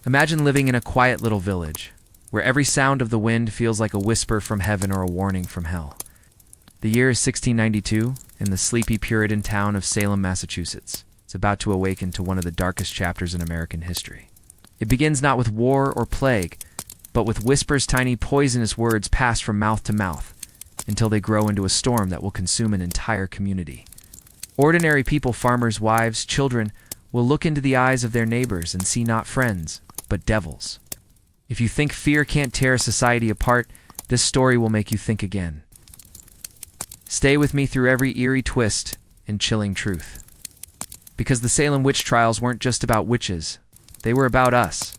Imagine living in a quiet little village, where every sound of the wind feels like a whisper from heaven or a warning from hell. The year is 1692, in the sleepy Puritan town of Salem, Massachusetts. It's about to awaken to one of the darkest chapters in American history. It begins not with war or plague, but with whispers, tiny poisonous words passed from mouth to mouth, until they grow into a storm that will consume an entire community. Ordinary people, farmers, wives, children, will look into the eyes of their neighbors and see not friends, but devils. If you think fear can't tear a society apart, this story will make you think again. Stay with me through every eerie twist and chilling truth. Because the Salem Witch Trials weren't just about witches. They were about us,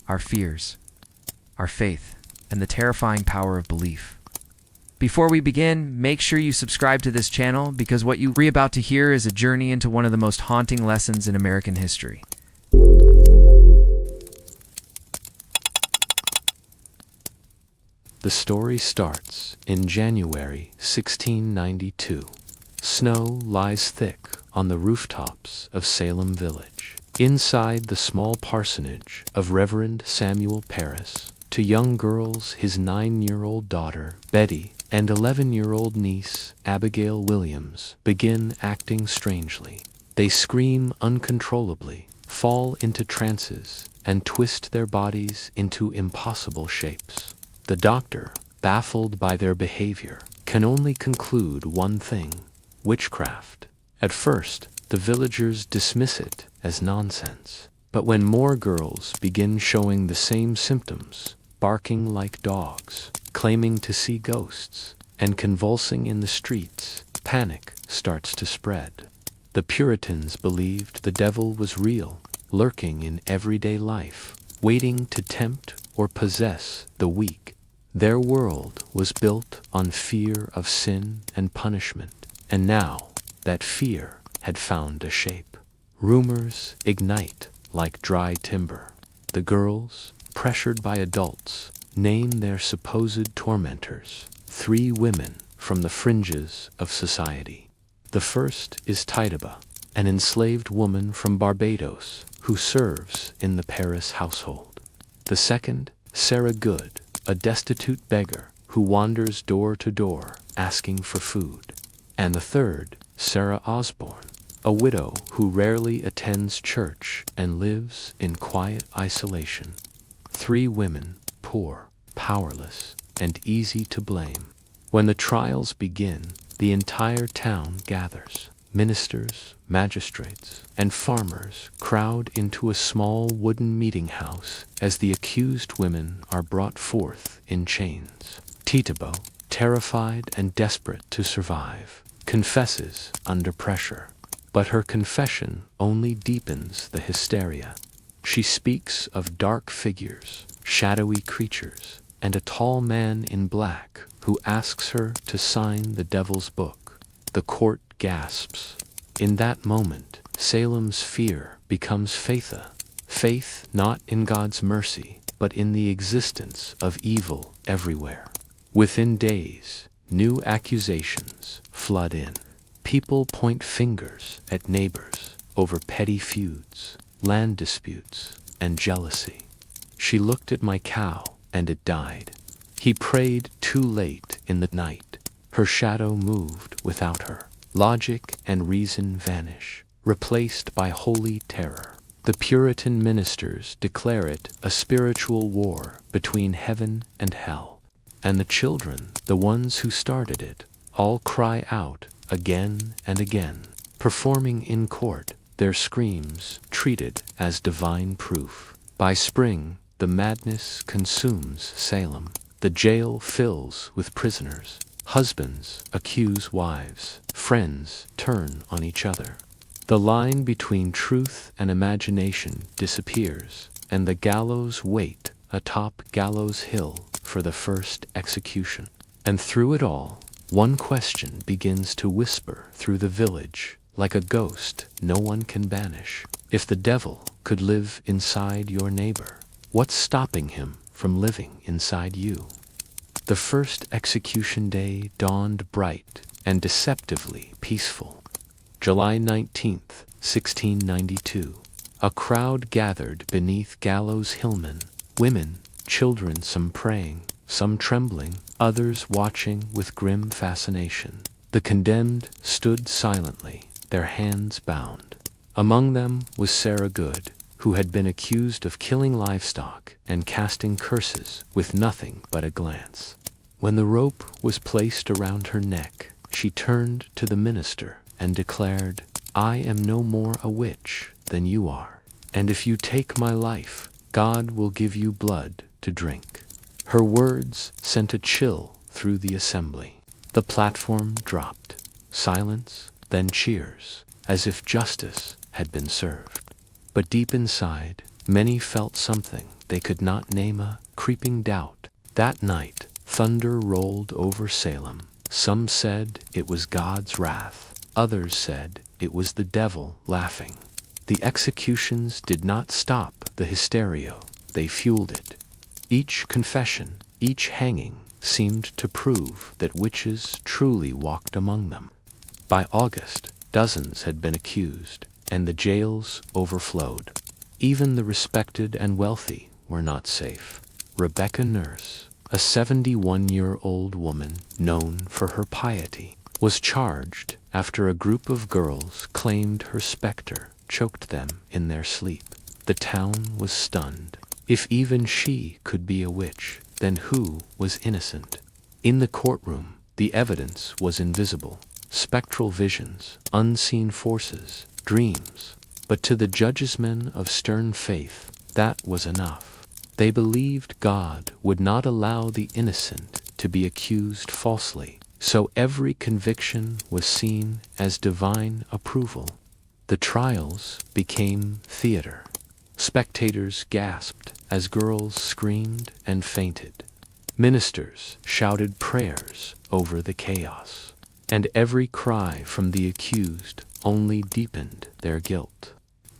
our fears, our faith, and the terrifying power of belief. Before we begin, make sure you subscribe to this channel because what you're about to hear is a journey into one of the most haunting lessons in American history. The story starts in January 1692. Snow lies thick on the rooftops of Salem Village. Inside the small parsonage of Reverend Samuel Parris, two young girls, his 9-year-old daughter, Betty, and 11-year-old niece, Abigail Williams, begin acting strangely. They scream uncontrollably, fall into trances, and twist their bodies into impossible shapes. The doctor, baffled by their behavior, can only conclude one thing: witchcraft. At first, the villagers dismiss it as nonsense. But when more girls begin showing the same symptoms, barking like dogs, claiming to see ghosts, and convulsing in the streets, panic starts to spread. The Puritans believed the devil was real, lurking in everyday life, waiting to tempt or possess the weak. Their world was built on fear of sin and punishment, and now that fear had found a shape. Rumors ignite like dry timber. The girls, pressured by adults, name their supposed tormentors, 3 women from the fringes of society. The first is Tituba, an enslaved woman from Barbados who serves in the Parris household. The second, Sarah Good, a destitute beggar who wanders door to door asking for food. And the third, Sarah Osborne, a widow who rarely attends church and lives in quiet isolation. 3 women, poor, powerless, and easy to blame. When the trials begin, the entire town gathers. Ministers, magistrates, and farmers crowd into a small wooden meeting house as the accused women are brought forth in chains. Tituba, terrified and desperate to survive, confesses under pressure. But her confession only deepens the hysteria. She speaks of dark figures, shadowy creatures, and a tall man in black who asks her to sign the devil's book. The court gasps. In that moment, Salem's fear becomes faith not in God's mercy, but in the existence of evil everywhere. Within days, new accusations flood in. People point fingers at neighbors over petty feuds, land disputes, and jealousy. She looked at my cow, and it died. He prayed too late in the night. Her shadow moved without her. Logic and reason vanish, replaced by holy terror. The Puritan ministers declare it a spiritual war between heaven and hell. And the children, the ones who started it, all cry out again and again, performing in court, their screams treated as divine proof. By spring, the madness consumes Salem. The jail fills with prisoners. Husbands accuse wives. Friends turn on each other. The line between truth and imagination disappears, and the gallows wait atop Gallows Hill for the first execution. And through it all, one question begins to whisper through the village, like a ghost no one can banish. If the devil could live inside your neighbor, what's stopping him from living inside you? The first execution day dawned bright and deceptively peaceful. July 19th, 1692. A crowd gathered beneath gallows hillmen, women, children, some praying, some trembling, others watching with grim fascination. The condemned stood silently, their hands bound. Among them was Sarah Good, who had been accused of killing livestock and casting curses with nothing but a glance. When the rope was placed around her neck, she turned to the minister and declared, "I am no more a witch than you are, and if you take my life, God will give you blood to drink." Her words sent a chill through the assembly. The platform dropped. Silence, then cheers, as if justice had been served. But deep inside, many felt something they could not name, a creeping doubt. That night, thunder rolled over Salem. Some said it was God's wrath. Others said it was the devil laughing. The executions did not stop the hysteria, they fueled it. Each confession, each hanging, seemed to prove that witches truly walked among them. By August, dozens had been accused, and the jails overflowed. Even the respected and wealthy were not safe. Rebecca Nurse, a 71-year-old woman known for her piety, was charged after a group of girls claimed her specter choked them in their sleep. The town was stunned. If even she could be a witch, then who was innocent? In the courtroom, the evidence was invisible. Spectral visions, unseen forces, dreams. But to the judges' men of stern faith, that was enough. They believed God would not allow the innocent to be accused falsely, so every conviction was seen as divine approval. The trials became theater. Spectators gasped as girls screamed and fainted. Ministers shouted prayers over the chaos, and every cry from the accused only deepened their guilt.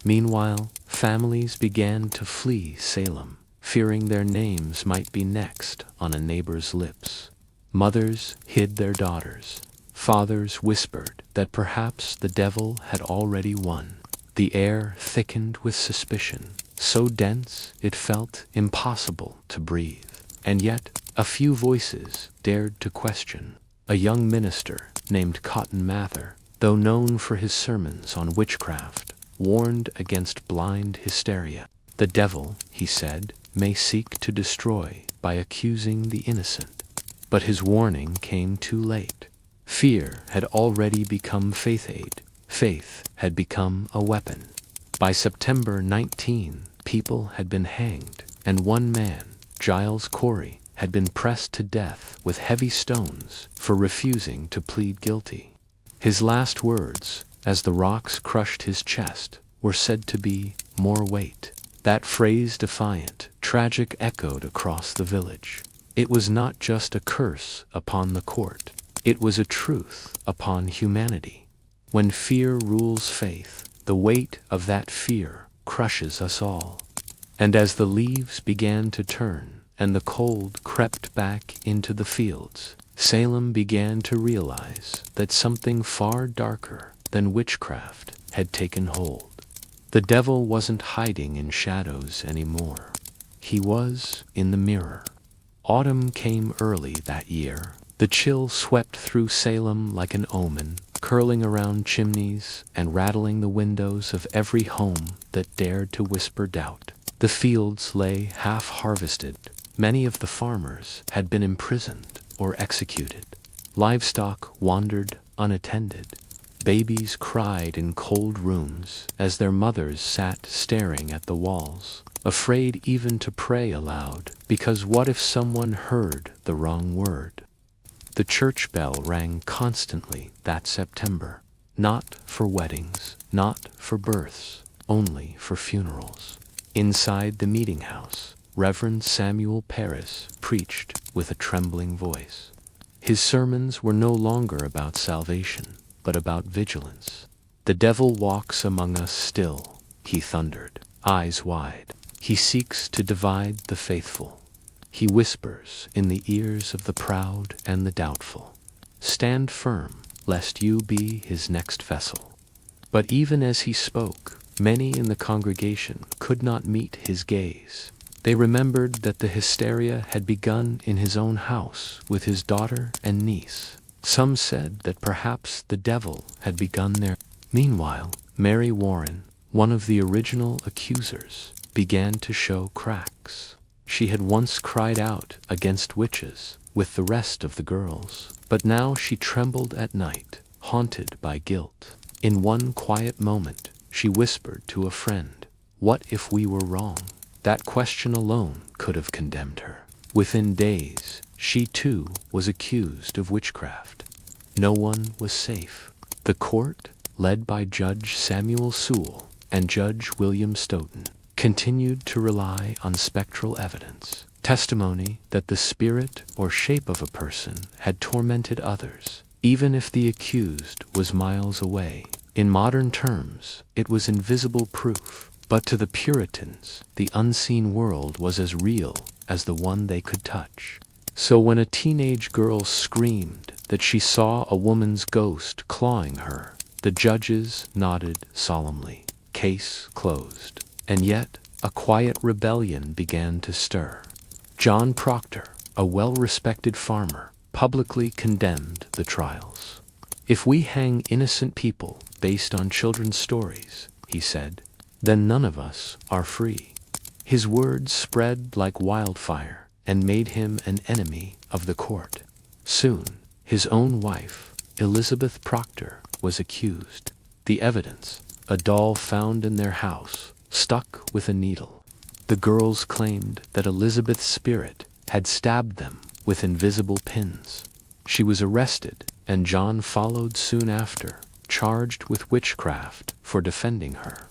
Meanwhile, families began to flee Salem, fearing their names might be next on a neighbor's lips. Mothers hid their daughters. Fathers whispered that perhaps the devil had already won. The air thickened with suspicion, so dense it felt impossible to breathe. And yet, a few voices dared to question. A young minister named Cotton Mather, though known for his sermons on witchcraft, warned against blind hysteria. The devil, he said, may seek to destroy by accusing the innocent. But his warning came too late. Fear had already become faith aid. Faith had become a weapon. By September 19, people had been hanged, and one man, Giles Corey, had been pressed to death with heavy stones for refusing to plead guilty. His last words, as the rocks crushed his chest, were said to be, "More weight." That phrase, defiant, tragic, echoed across the village. It was not just a curse upon the court. It was a truth upon humanity. When fear rules faith, the weight of that fear crushes us all. And as the leaves began to turn, and the cold crept back into the fields, Salem began to realize that something far darker than witchcraft had taken hold. The devil wasn't hiding in shadows anymore. He was in the mirror. Autumn came early that year. The chill swept through Salem like an omen, curling around chimneys and rattling the windows of every home that dared to whisper doubt. The fields lay half-harvested. Many of the farmers had been imprisoned or executed. Livestock wandered unattended. Babies cried in cold rooms as their mothers sat staring at the walls, afraid even to pray aloud, because what if someone heard the wrong word? The church bell rang constantly that September, not for weddings, not for births, only for funerals. Inside the meeting house, Reverend Samuel Paris preached with a trembling voice. His sermons were no longer about salvation, but about vigilance. "The devil walks among us still," he thundered, eyes wide. "He seeks to divide the faithful. He whispers in the ears of the proud and the doubtful. Stand firm, lest you be his next vessel." But even as he spoke, Many in the congregation could not meet his gaze. They remembered that the hysteria had begun in his own house with his daughter and niece. Some said that perhaps the devil had begun there. Meanwhile, Mary Warren, one of the original accusers, began to show cracks. She had once cried out against witches with the rest of the girls, but now she trembled at night, haunted by guilt. In one quiet moment, she whispered to a friend, "What if we were wrong?" That question alone could have condemned her. Within days, she too was accused of witchcraft. No one was safe. The court, led by Judge Samuel Sewell and Judge William Stoughton, continued to rely on spectral evidence, testimony that the spirit or shape of a person had tormented others, even if the accused was miles away. In modern terms, it was invisible proof, but to the Puritans, the unseen world was as real as the one they could touch. So when a teenage girl screamed that she saw a woman's ghost clawing her, the judges nodded solemnly. Case closed. And yet, a quiet rebellion began to stir. John Proctor, a well-respected farmer, publicly condemned the trials. "If we hang innocent people based on children's stories," he said, "then none of us are free." His words spread like wildfire and made him an enemy of the court. Soon, his own wife, Elizabeth Proctor, was accused. The evidence, a doll found in their house, stuck with a needle. The girls claimed that Elizabeth's spirit had stabbed them with invisible pins. She was arrested, and John followed soon after, charged with witchcraft for defending her.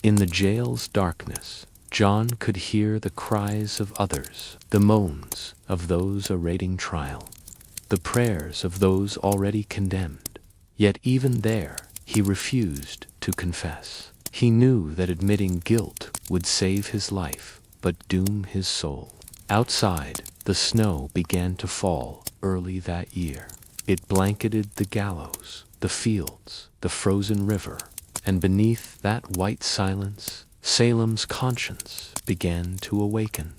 In the jail's darkness, John could hear the cries of others, the moans of those awaiting trial, the prayers of those already condemned. Yet even there, he refused to confess. He knew that admitting guilt would save his life, but doom his soul. Outside, the snow began to fall early that year. It blanketed the gallows, the fields, the frozen river, and beneath that white silence, Salem's conscience began to awaken.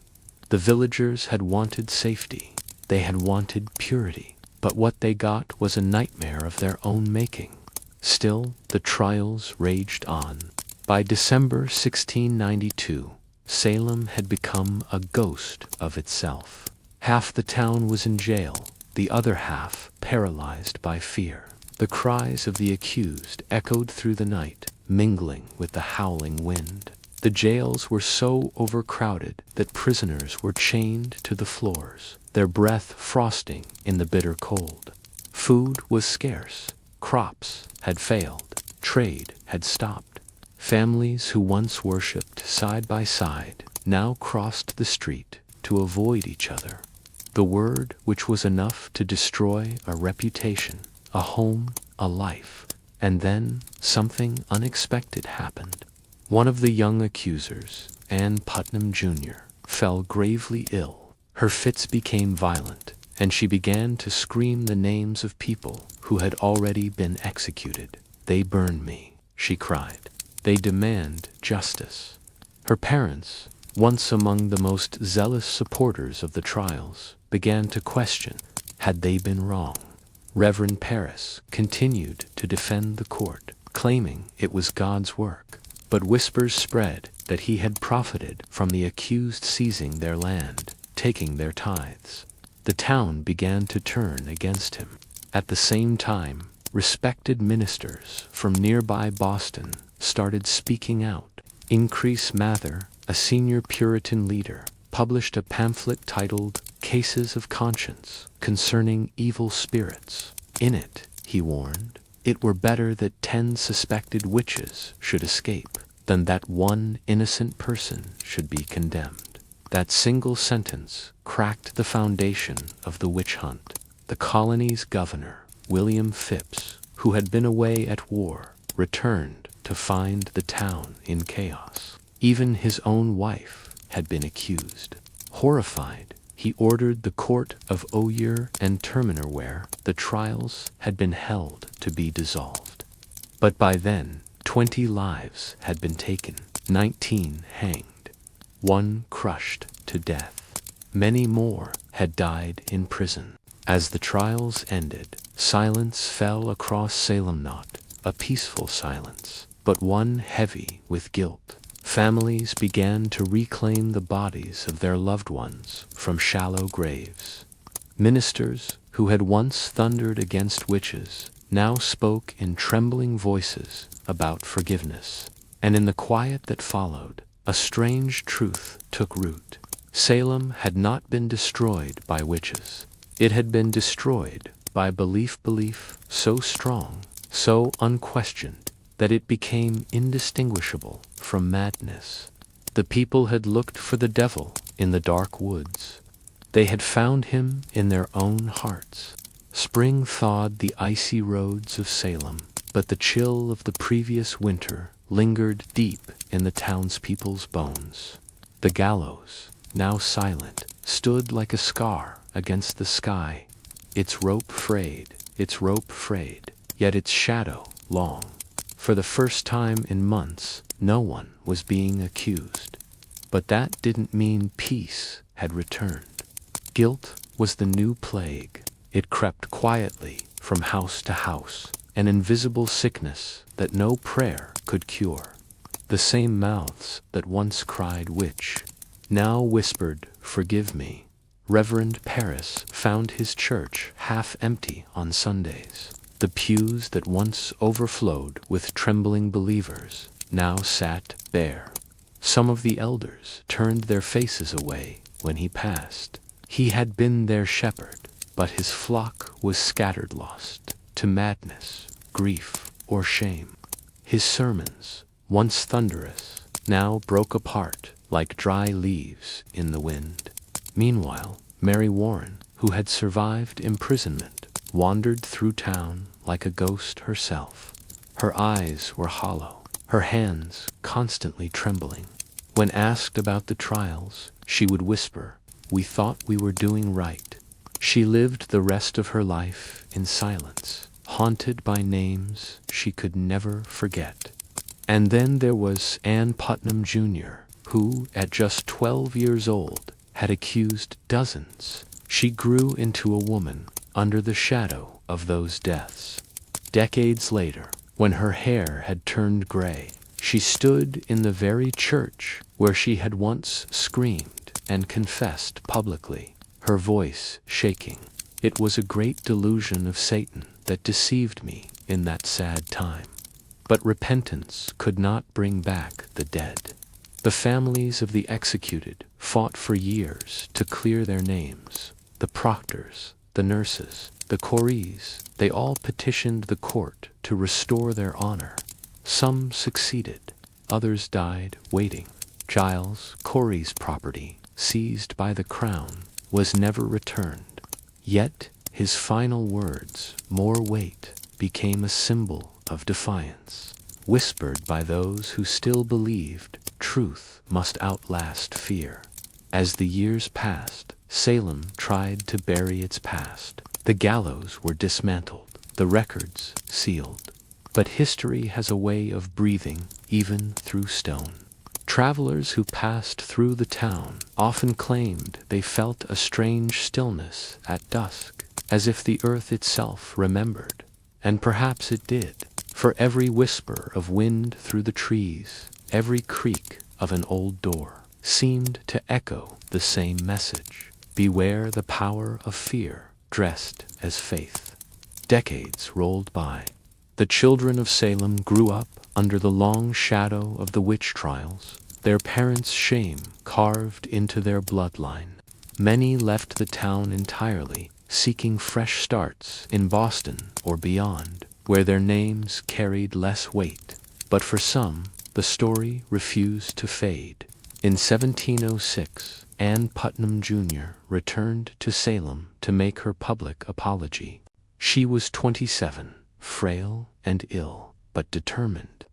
The villagers had wanted safety. They had wanted purity. But what they got was a nightmare of their own making. Still, the trials raged on. By December 1692, Salem had become a ghost of itself. Half the town was in jail, the other half paralyzed by fear. The cries of the accused echoed through the night, mingling with the howling wind. The jails were so overcrowded that prisoners were chained to the floors, their breath frosting in the bitter cold. Food was scarce, crops had failed, trade had stopped. Families who once worshipped side by side now crossed the street to avoid each other. The word which was enough to destroy a reputation, a home, a life. And then something unexpected happened. One of the young accusers, Ann Putnam Jr., fell gravely ill. Her fits became violent, and she began to scream the names of people who had already been executed. "They burn me," she cried. "They demand justice." Her parents, once among the most zealous supporters of the trials, began to question, had they been wrong? Reverend Parris continued to defend the court, claiming it was God's work. But whispers spread that he had profited from the accused seizing their land, taking their tithes. The town began to turn against him. At the same time, respected ministers from nearby Boston started speaking out. Increase Mather, a senior Puritan leader, published a pamphlet titled Cases of Conscience concerning evil spirits. In it, he warned, it were better that 10 suspected witches should escape than that one innocent person should be condemned. That single sentence cracked the foundation of the witch hunt. The colony's governor, William Phipps, who had been away at war, returned to find the town in chaos. Even his own wife had been accused. Horrified, he ordered the court of Oyer and Terminer where the trials had been held to be dissolved. But by then, 20 lives had been taken, 19 hanged, 1 crushed to death. Many more had died in prison. As the trials ended, silence fell across Salem, not a peaceful silence, but one heavy with guilt. Families began to reclaim the bodies of their loved ones from shallow graves. Ministers who had once thundered against witches now spoke in trembling voices about forgiveness. And in the quiet that followed, a strange truth took root. Salem had not been destroyed by witches. It had been destroyed by belief so strong, so unquestioned, that it became indistinguishable from madness. The people had looked for the devil in the dark woods. They had found him in their own hearts. Spring thawed the icy roads of Salem, but the chill of the previous winter lingered deep in the townspeople's bones. The gallows, now silent, stood like a scar against the sky, its rope frayed, yet its shadow long. For the first time in months, no one was being accused. But that didn't mean peace had returned. Guilt was the new plague. It crept quietly from house to house, an invisible sickness that no prayer could cure. The same mouths that once cried witch now whispered, "Forgive me." Reverend Paris found his church half empty on Sundays. The pews that once overflowed with trembling believers now sat bare. Some of the elders turned their faces away when he passed. He had been their shepherd, but his flock was scattered, lost to madness, grief, or shame. His sermons, once thunderous, now broke apart like dry leaves in the wind. Meanwhile, Mary Warren, who had survived imprisonment, wandered through town like a ghost herself. Her eyes were hollow, her hands constantly trembling. When asked about the trials, she would whisper, "We thought we were doing right." She lived the rest of her life in silence, haunted by names she could never forget. And then there was Ann Putnam Jr., who, at just 12 years old, had accused dozens. She grew into a woman under the shadow of those deaths. Decades later, when her hair had turned gray, she stood in the very church where she had once screamed and confessed publicly, her voice shaking. "It was a great delusion of Satan that deceived me in that sad time." But repentance could not bring back the dead. The families of the executed fought for years to clear their names. The proctors, the nurses, the Coreys, they all petitioned the court to restore their honor. Some succeeded, others died waiting. Giles Corey's property, seized by the crown, was never returned. Yet his final words, "more weight," became a symbol of defiance, whispered by those who still believed truth must outlast fear. As the years passed, Salem tried to bury its past. The gallows were dismantled, the records sealed. But history has a way of breathing even through stone. Travelers who passed through the town often claimed they felt a strange stillness at dusk, as if the earth itself remembered. And perhaps it did, for every whisper of wind through the trees, every creak of an old door, seemed to echo the same message: beware the power of fear dressed as faith. Decades rolled by. The children of Salem grew up under the long shadow of the witch trials, their parents' shame carved into their bloodline. Many left the town entirely, seeking fresh starts in Boston or beyond, where their names carried less weight. But for some, the story refused to fade. In 1706, Ann Putnam Jr. returned to Salem to make her public apology. She was 27, frail and ill, but determined.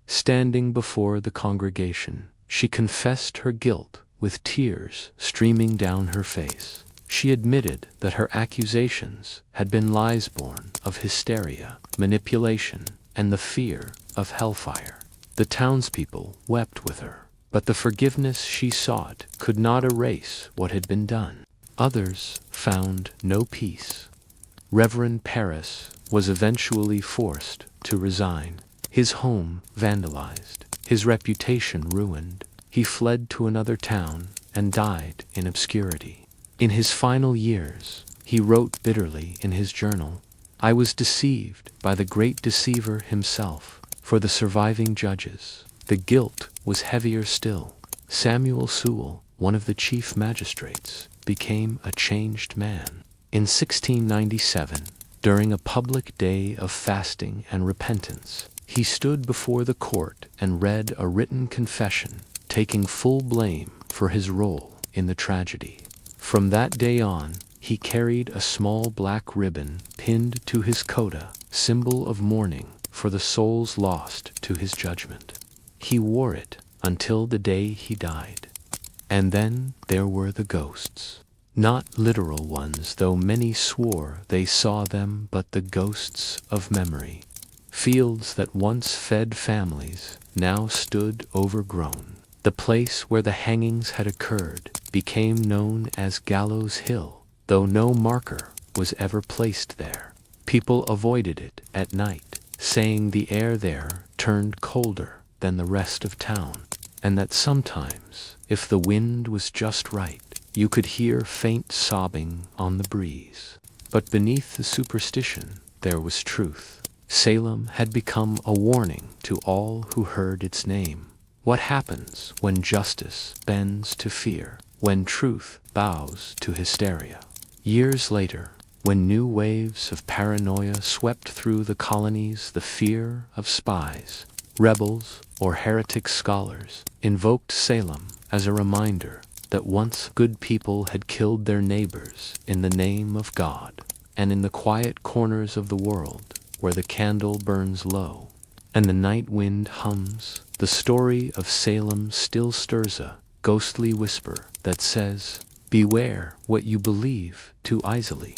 Standing before the congregation, she confessed her guilt with tears streaming down her face. She admitted that her accusations had been lies born of hysteria, manipulation, and the fear of hellfire. The townspeople wept with her, but the forgiveness she sought could not erase what had been done. Others found no peace. Reverend Paris was eventually forced to resign, his home vandalized, his reputation ruined. He fled to another town and died in obscurity. In his final years, he wrote bitterly in his journal, "I was deceived by the great deceiver himself. For the surviving judges, the guilt was heavier still. Samuel Sewall, one of the chief magistrates, became a changed man." In 1697, during a public day of fasting and repentance, he stood before the court and read a written confession, taking full blame for his role in the tragedy. From that day on, he carried a small black ribbon pinned to his coda, symbol of mourning for the souls lost to his judgment. He wore it until the day he died. And then there were the ghosts. Not literal ones, though many swore they saw them, but the ghosts of memory. Fields that once fed families now stood overgrown. The place where the hangings had occurred became known as Gallows Hill, though no marker was ever placed there. People avoided it at night, saying the air there turned colder than the rest of town, and that sometimes, if the wind was just right, you could hear faint sobbing on the breeze. But beneath the superstition, there was truth. Salem had become a warning to all who heard its name. What happens when justice bends to fear, when truth bows to hysteria? Years later, when new waves of paranoia swept through the colonies, the fear of spies, rebels, or heretic scholars invoked Salem as a reminder that once good people had killed their neighbors in the name of God. And in the quiet corners of the world, where the candle burns low and the night wind hums, the story of Salem still stirs a ghostly whisper that says, "Beware what you believe too easily."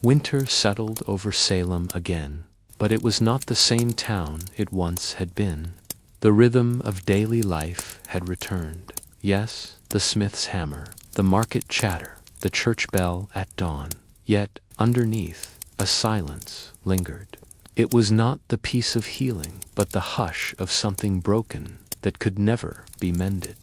Winter settled over Salem again, but it was not the same town it once had been. The rhythm of daily life had returned. Yes, the smith's hammer, the market chatter, the church bell at dawn. Yet, underneath, a silence lingered. It was not the peace of healing, but the hush of something broken that could never be mended.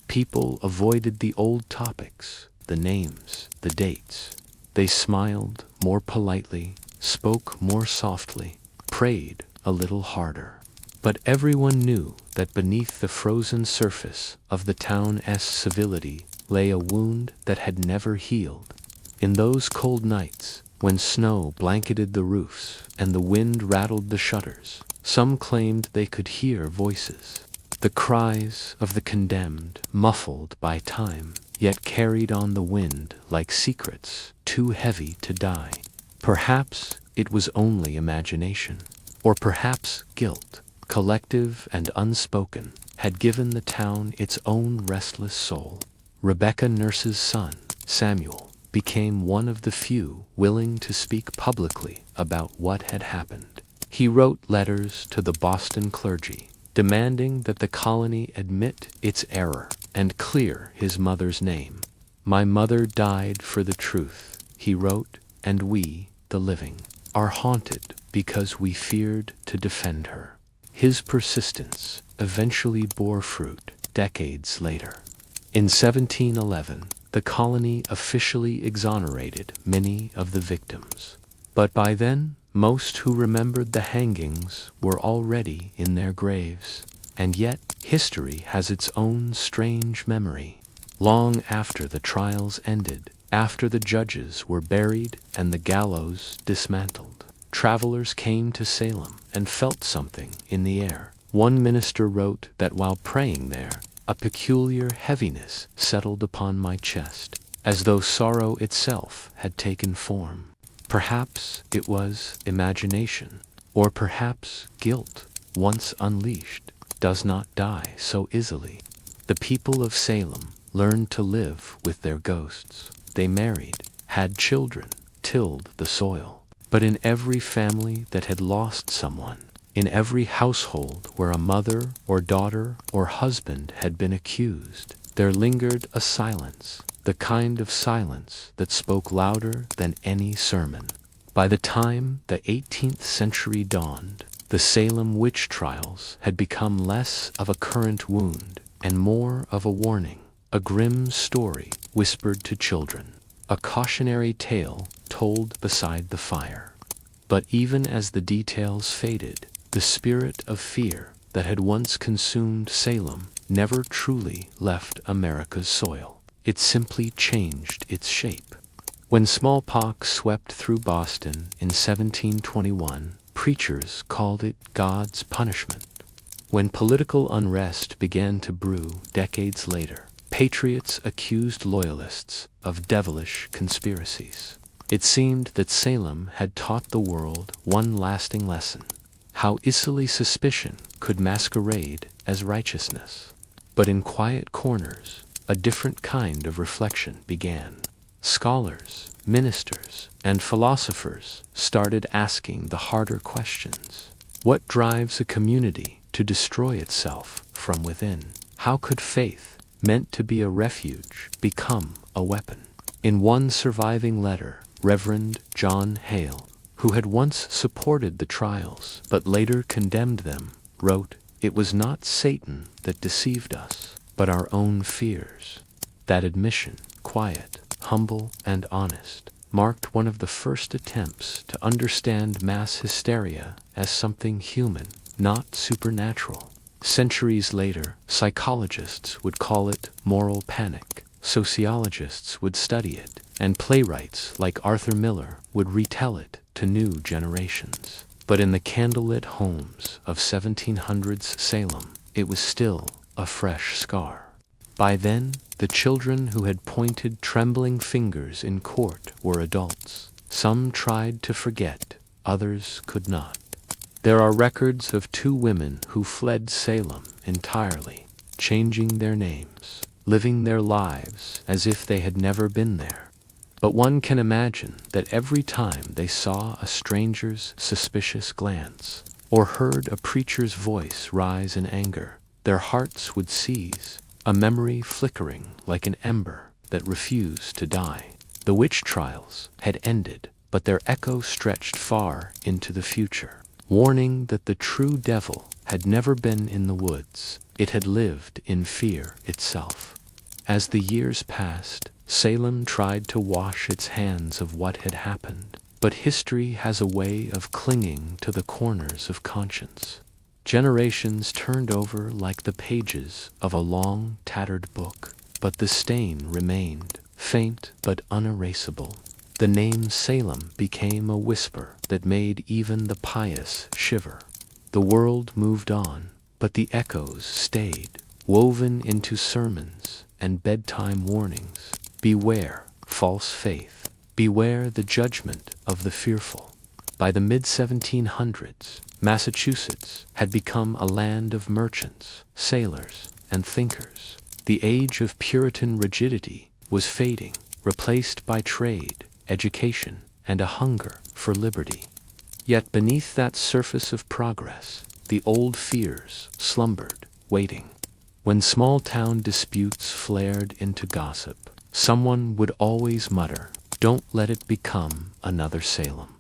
People avoided the old topics, the names, the dates. They smiled more politely, spoke more softly, prayed a little harder. But everyone knew that beneath the frozen surface of the town's civility lay a wound that had never healed. In those cold nights, when snow blanketed the roofs and the wind rattled the shutters, some claimed they could hear voices. The cries of the condemned, muffled by time, yet carried on the wind like secrets too heavy to die. Perhaps it was only imagination, or perhaps guilt, collective and unspoken, had given the town its own restless soul. Rebecca Nurse's son, Samuel, became one of the few willing to speak publicly about what had happened. He wrote letters to the Boston clergy, demanding that the colony admit its error and clear his mother's name. "My mother died for the truth," he wrote, "and we, the living, are haunted because we feared to defend her." His persistence eventually bore fruit decades later. In 1711, the colony officially exonerated many of the victims. But by then, most who remembered the hangings were already in their graves. And yet, history has its own strange memory. Long after the trials ended, after the judges were buried and the gallows dismantled, travelers came to Salem and felt something in the air. One minister wrote that while praying there, a peculiar heaviness settled upon my chest, as though sorrow itself had taken form. Perhaps it was imagination, or perhaps guilt, once unleashed, does not die so easily. The people of Salem learned to live with their ghosts. They married, had children, tilled the soil. But in every family that had lost someone, In every household where a mother or daughter or husband had been accused, there lingered a silence, the kind of silence that spoke louder than any sermon. By the time the 18th century dawned, the Salem Witch Trials had become less of a current wound and more of a warning, a grim story whispered to children, a cautionary tale told beside the fire. But even as the details faded, the spirit of fear that had once consumed Salem never truly left America's soil. It simply changed its shape. When smallpox swept through Boston in 1721, preachers called it God's punishment. When political unrest began to brew decades later, patriots accused loyalists of devilish conspiracies. It seemed that Salem had taught the world one lasting lesson: how easily suspicion could masquerade as righteousness. But in quiet corners, a different kind of reflection began. Scholars, ministers, and philosophers started asking the harder questions. What drives a community to destroy itself from within? How could faith, meant to be a refuge, become a weapon? In one surviving letter, Reverend John Hale, who had once supported the trials but later condemned them, wrote, "It was not Satan that deceived us, but our own fears." That admission, quiet, humble, and honest, marked one of the first attempts to understand mass hysteria as something human, not supernatural. Centuries later, psychologists would call it moral panic, sociologists would study it, and playwrights like Arthur Miller would retell it to new generations. But in the candlelit homes of 1700s Salem, it was still a fresh scar. By then, the children who had pointed trembling fingers in court were adults. Some tried to forget, others could not. There are records of 2 women who fled Salem entirely, changing their names, living their lives as if they had never been there. But one can imagine that every time they saw a stranger's suspicious glance, or heard a preacher's voice rise in anger, their hearts would seize, a memory flickering like an ember that refused to die. The witch trials had ended, but their echo stretched far into the future, warning that the true devil had never been in the woods. It had lived in fear itself. As the years passed, Salem tried to wash its hands of what had happened, but history has a way of clinging to the corners of conscience. Generations turned over like the pages of a long, tattered book, but the stain remained, faint but unerasable. The name Salem became a whisper that made even the pious shiver. The world moved on, but the echoes stayed, woven into sermons and bedtime warnings. Beware false faith. Beware the judgment of the fearful. By the mid-1700s, Massachusetts had become a land of merchants, sailors, and thinkers. The age of Puritan rigidity was fading, replaced by trade, education, and a hunger for liberty. Yet beneath that surface of progress, the old fears slumbered, waiting. When small-town disputes flared into gossip, someone would always mutter, "Don't let it become another Salem."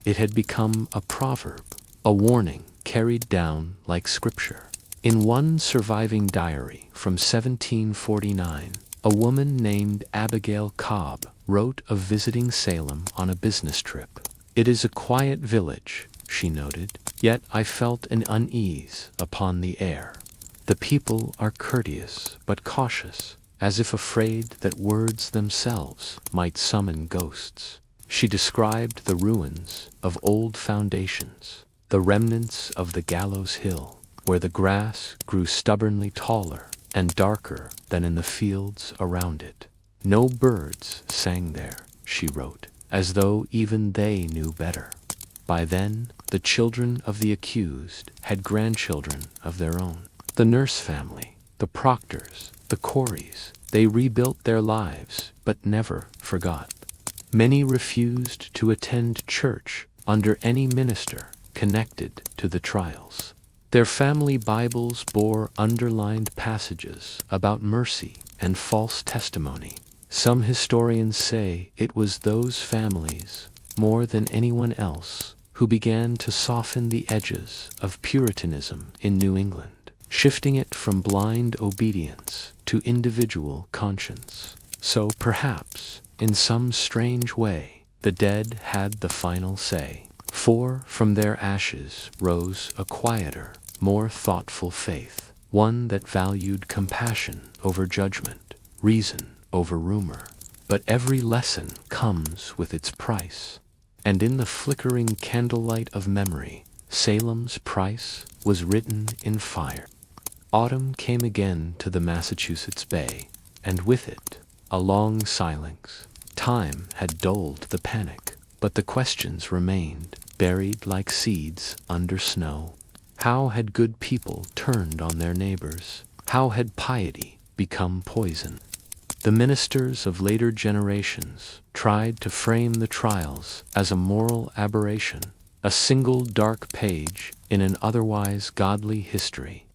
It had become a proverb, a warning carried down like scripture. In one surviving diary from 1749, a woman named Abigail Cobb wrote of visiting Salem on a business trip. "It is a quiet village," she noted, "yet I felt an unease upon the air. The people are courteous but cautious, as if afraid that words themselves might summon ghosts." She described the ruins of old foundations, the remnants of the Gallows Hill, where the grass grew stubbornly taller and darker than in the fields around it. No birds sang there, she wrote, as though even they knew better. By then, the children of the accused had grandchildren of their own. The Nurse family, the Proctors, the Coreys, they rebuilt their lives but never forgot. Many refused to attend church under any minister, connected to the trials. Their family Bibles bore underlined passages about mercy and false testimony. Some historians say it was those families, more than anyone else, who began to soften the edges of Puritanism in New England, shifting it from blind obedience to individual conscience. So perhaps, in some strange way, the dead had the final say, for from their ashes rose a quieter, more thoughtful faith, one that valued compassion over judgment, reason over rumor. But every lesson comes with its price, and in the flickering candlelight of memory, Salem's price was written in fire. Autumn came again to the Massachusetts Bay, and with it, a long silence. Time had dulled the panic, but the questions remained, buried like seeds under snow. How had good people turned on their neighbors? How had piety become poison? The ministers of later generations tried to frame the trials as a moral aberration, a single dark page in an otherwise godly history.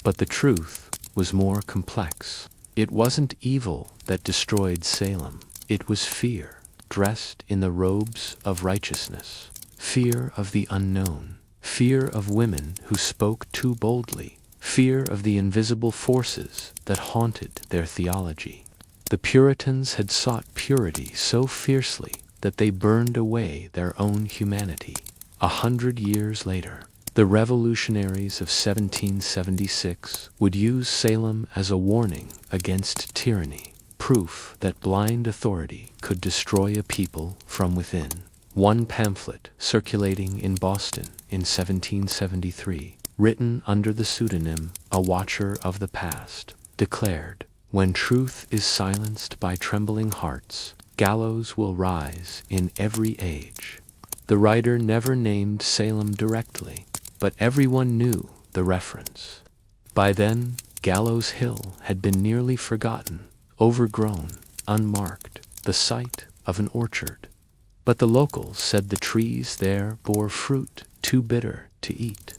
But the truth was more complex. It wasn't evil that destroyed Salem. It was fear, dressed in the robes of righteousness. Fear of the unknown. Fear of women who spoke too boldly. Fear of the invisible forces that haunted their theology. The Puritans had sought purity so fiercely that they burned away their own humanity. 100 years later, the revolutionaries of 1776 would use Salem as a warning against tyranny, proof that blind authority could destroy a people from within. One pamphlet circulating in Boston in 1773, written under the pseudonym A Watcher of the Past, declared, "When truth is silenced by trembling hearts, gallows will rise in every age." The writer never named Salem directly, but everyone knew the reference. By then, Gallows Hill had been nearly forgotten, overgrown, unmarked, the site of an orchard. But the locals said the trees there bore fruit too bitter to eat.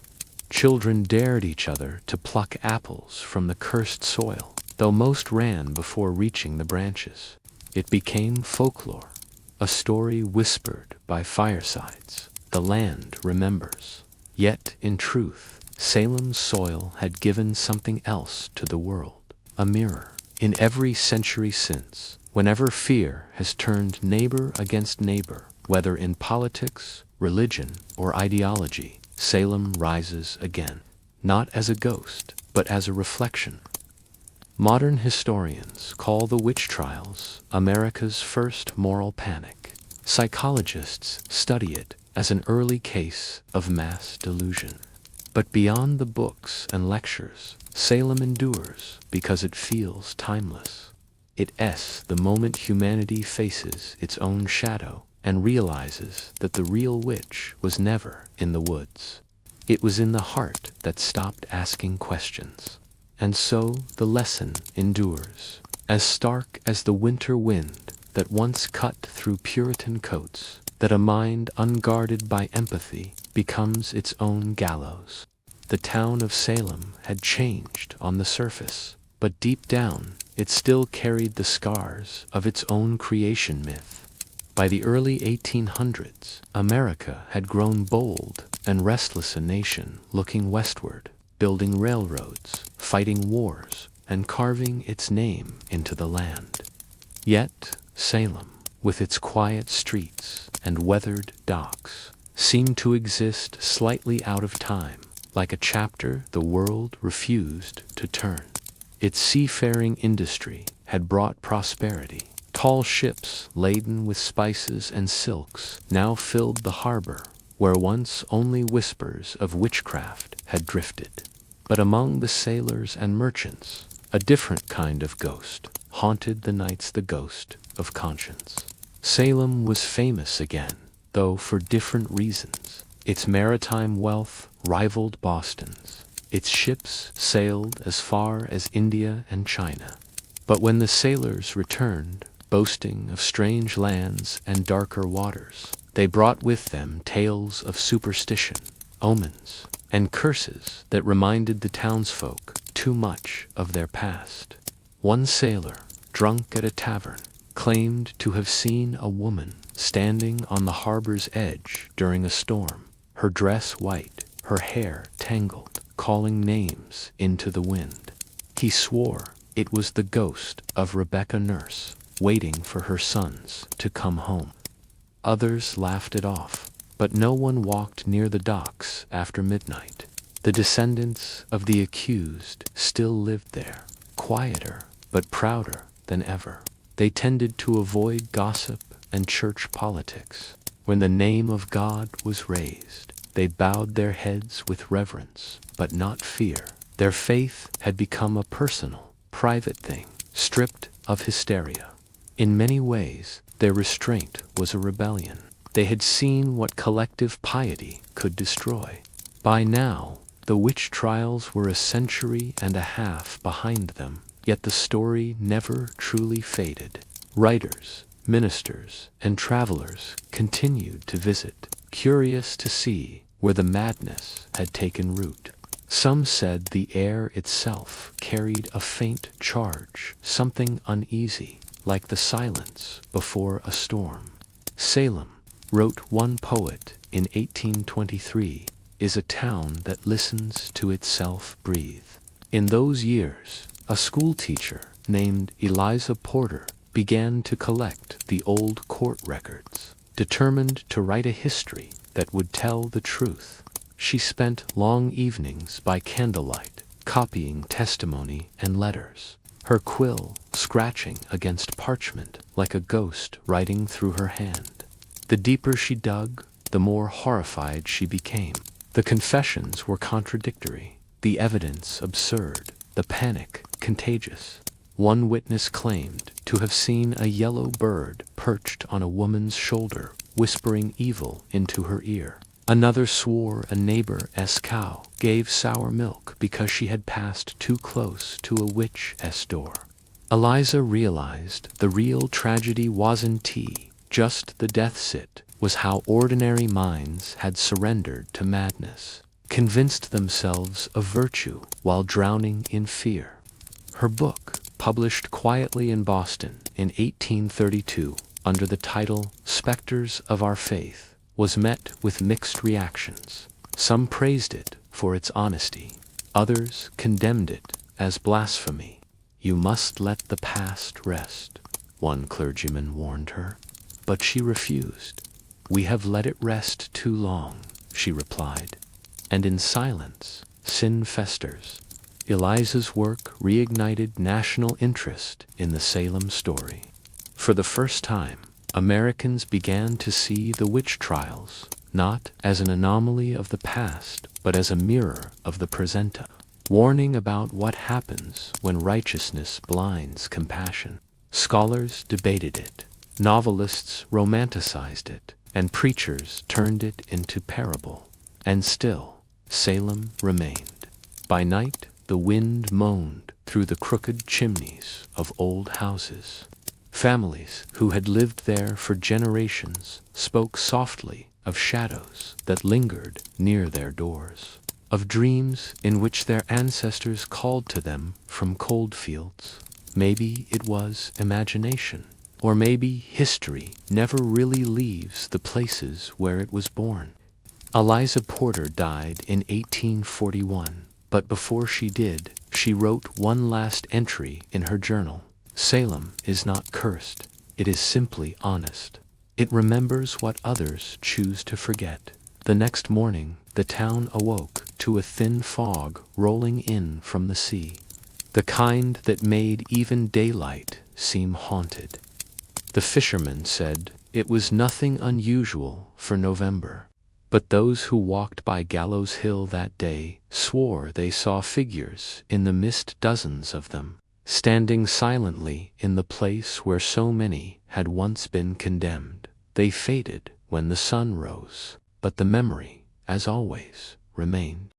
Children dared each other to pluck apples from the cursed soil, though most ran before reaching the branches. It became folklore, a story whispered by firesides. The land remembers. Yet, in truth, Salem's soil had given something else to the world, a mirror. In every century since, whenever fear has turned neighbor against neighbor, whether in politics, religion, or ideology, Salem rises again, not as a ghost, but as a reflection. Modern historians call the witch trials America's first moral panic. Psychologists study it as an early case of mass delusion. But beyond the books and lectures, Salem endures because it feels timeless. It's the moment humanity faces its own shadow and realizes that the real witch was never in the woods. It was in the heart that stopped asking questions. And so the lesson endures, as stark as the winter wind that once cut through Puritan coats, that a mind unguarded by empathy becomes its own gallows. The town of Salem had changed on the surface, but deep down it still carried the scars of its own creation myth. By the early 1800s, America had grown bold and restless a nation looking westward, building railroads, fighting wars, and carving its name into the land. Yet Salem, with its quiet streets and weathered docks, seemed to exist slightly out of time, like a chapter the world refused to turn. Its seafaring industry had brought prosperity. Tall ships laden with spices and silks now filled the harbor, where once only whispers of witchcraft had drifted. But among the sailors and merchants, a different kind of ghost haunted the nights, the ghost of conscience. Salem was famous again, though for different reasons. Its maritime wealth rivaled Boston's. Its ships sailed as far as India and China. But when the sailors returned, boasting of strange lands and darker waters, they brought with them tales of superstition, omens, and curses that reminded the townsfolk too much of their past. One sailor, drunk at a tavern, claimed to have seen a woman standing on the harbor's edge during a storm, her dress white, her hair tangled, calling names into the wind. He swore it was the ghost of Rebecca Nurse, waiting for her sons to come home. Others laughed it off, but no one walked near the docks after midnight. The descendants of the accused still lived there, quieter but prouder than ever. They tended to avoid gossip and church politics. When the name of God was raised, they bowed their heads with reverence, but not fear. Their faith had become a personal, private thing, stripped of hysteria. In many ways, their restraint was a rebellion. They had seen what collective piety could destroy. By now, the witch trials were a century and a half behind them, yet the story never truly faded. Writers, ministers, and travelers continued to visit, curious to see where the madness had taken root. Some said the air itself carried a faint charge, something uneasy, like the silence before a storm. Salem, wrote one poet in 1823, is a town that listens to itself breathe. In those years, a schoolteacher named Eliza Porter began to collect the old court records, determined to write a history that would tell the truth. She spent long evenings by candlelight, copying testimony and letters, her quill scratching against parchment like a ghost writing through her hand. The deeper she dug, the more horrified she became. The confessions were contradictory, the evidence absurd, the panic contagious. One witness claimed to have seen a yellow bird perched on a woman's shoulder, whispering evil into her ear. Another swore a neighbor's cow gave sour milk because she had passed too close to a witch's door. Eliza realized the real tragedy wasn't just the death sit, was how ordinary minds had surrendered to madness, convinced themselves of virtue while drowning in fear. Her book, published quietly in Boston in 1832 under the title Spectres of Our Faith, was met with mixed reactions. Some praised it for its honesty. Others condemned it as blasphemy. "You must let the past rest," one clergyman warned her. But she refused. "We have let it rest too long," she replied. And in silence, sin festers. Eliza's work reignited national interest in the Salem story. For the first time, Americans began to see the witch trials not as an anomaly of the past, but as a mirror of the present, warning about what happens when righteousness blinds compassion. Scholars debated it, novelists romanticized it, and preachers turned it into parable. And still, Salem remained. By night, the wind moaned through the crooked chimneys of old houses. Families who had lived there for generations spoke softly of shadows that lingered near their doors, of dreams in which their ancestors called to them from cold fields. Maybe it was imagination, or maybe history never really leaves the places where it was born. Eliza Porter died in 1841, but before she did, she wrote one last entry in her journal. Salem is not cursed, it is simply honest. It remembers what others choose to forget. The next morning, the town awoke to a thin fog rolling in from the sea, the kind that made even daylight seem haunted. The fishermen said it was nothing unusual for November, but those who walked by Gallows Hill that day swore they saw figures in the mist, dozens of them, standing silently in the place where so many had once been condemned. They faded when the sun rose, but the memory, as always, remained.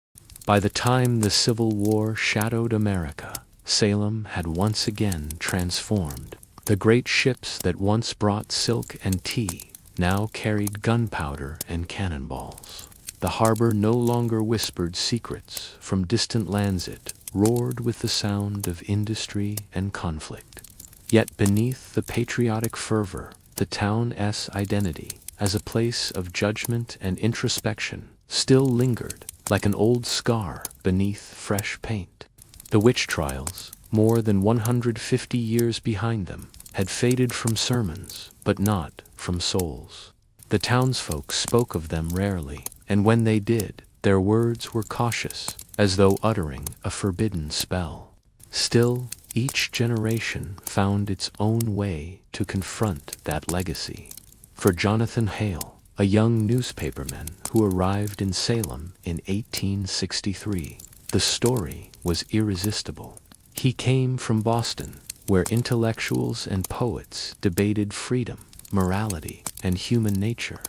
By the time the Civil War shadowed America, Salem had once again transformed. The great ships that once brought silk and tea now carried gunpowder and cannonballs. The harbor no longer whispered secrets from distant lands, it roared with the sound of industry and conflict. Yet beneath the patriotic fervor, the town's identity as a place of judgment and introspection still lingered like an old scar beneath fresh paint. The witch trials, more than 150 years behind them, had faded from sermons, but not from souls. The townsfolk spoke of them rarely, and when they did, their words were cautious, as though uttering a forbidden spell. Still, each generation found its own way to confront that legacy. For Jonathan Hale, a young newspaperman who arrived in Salem in 1863, the story was irresistible. He came from Boston, where intellectuals and poets debated freedom, morality, and human nature.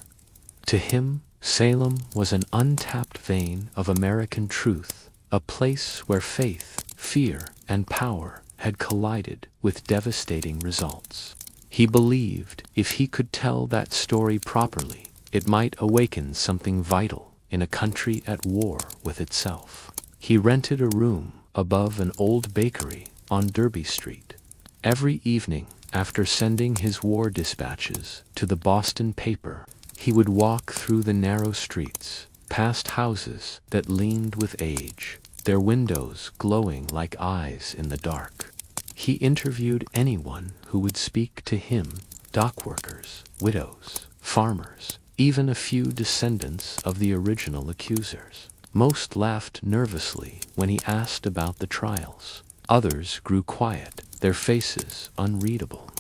To him, Salem was an untapped vein of American truth, a place where faith, fear, and power had collided with devastating results. He believed if he could tell that story properly, it might awaken something vital in a country at war with itself. He rented a room above an old bakery on Derby Street. Every evening, after sending his war dispatches to the Boston paper, he would walk through the narrow streets, past houses that leaned with age, their windows glowing like eyes in the dark. He interviewed anyone who would speak to him, dockworkers, widows, farmers, even a few descendants of the original accusers. Most laughed nervously when he asked about the trials. Others grew quiet, their faces unreadable.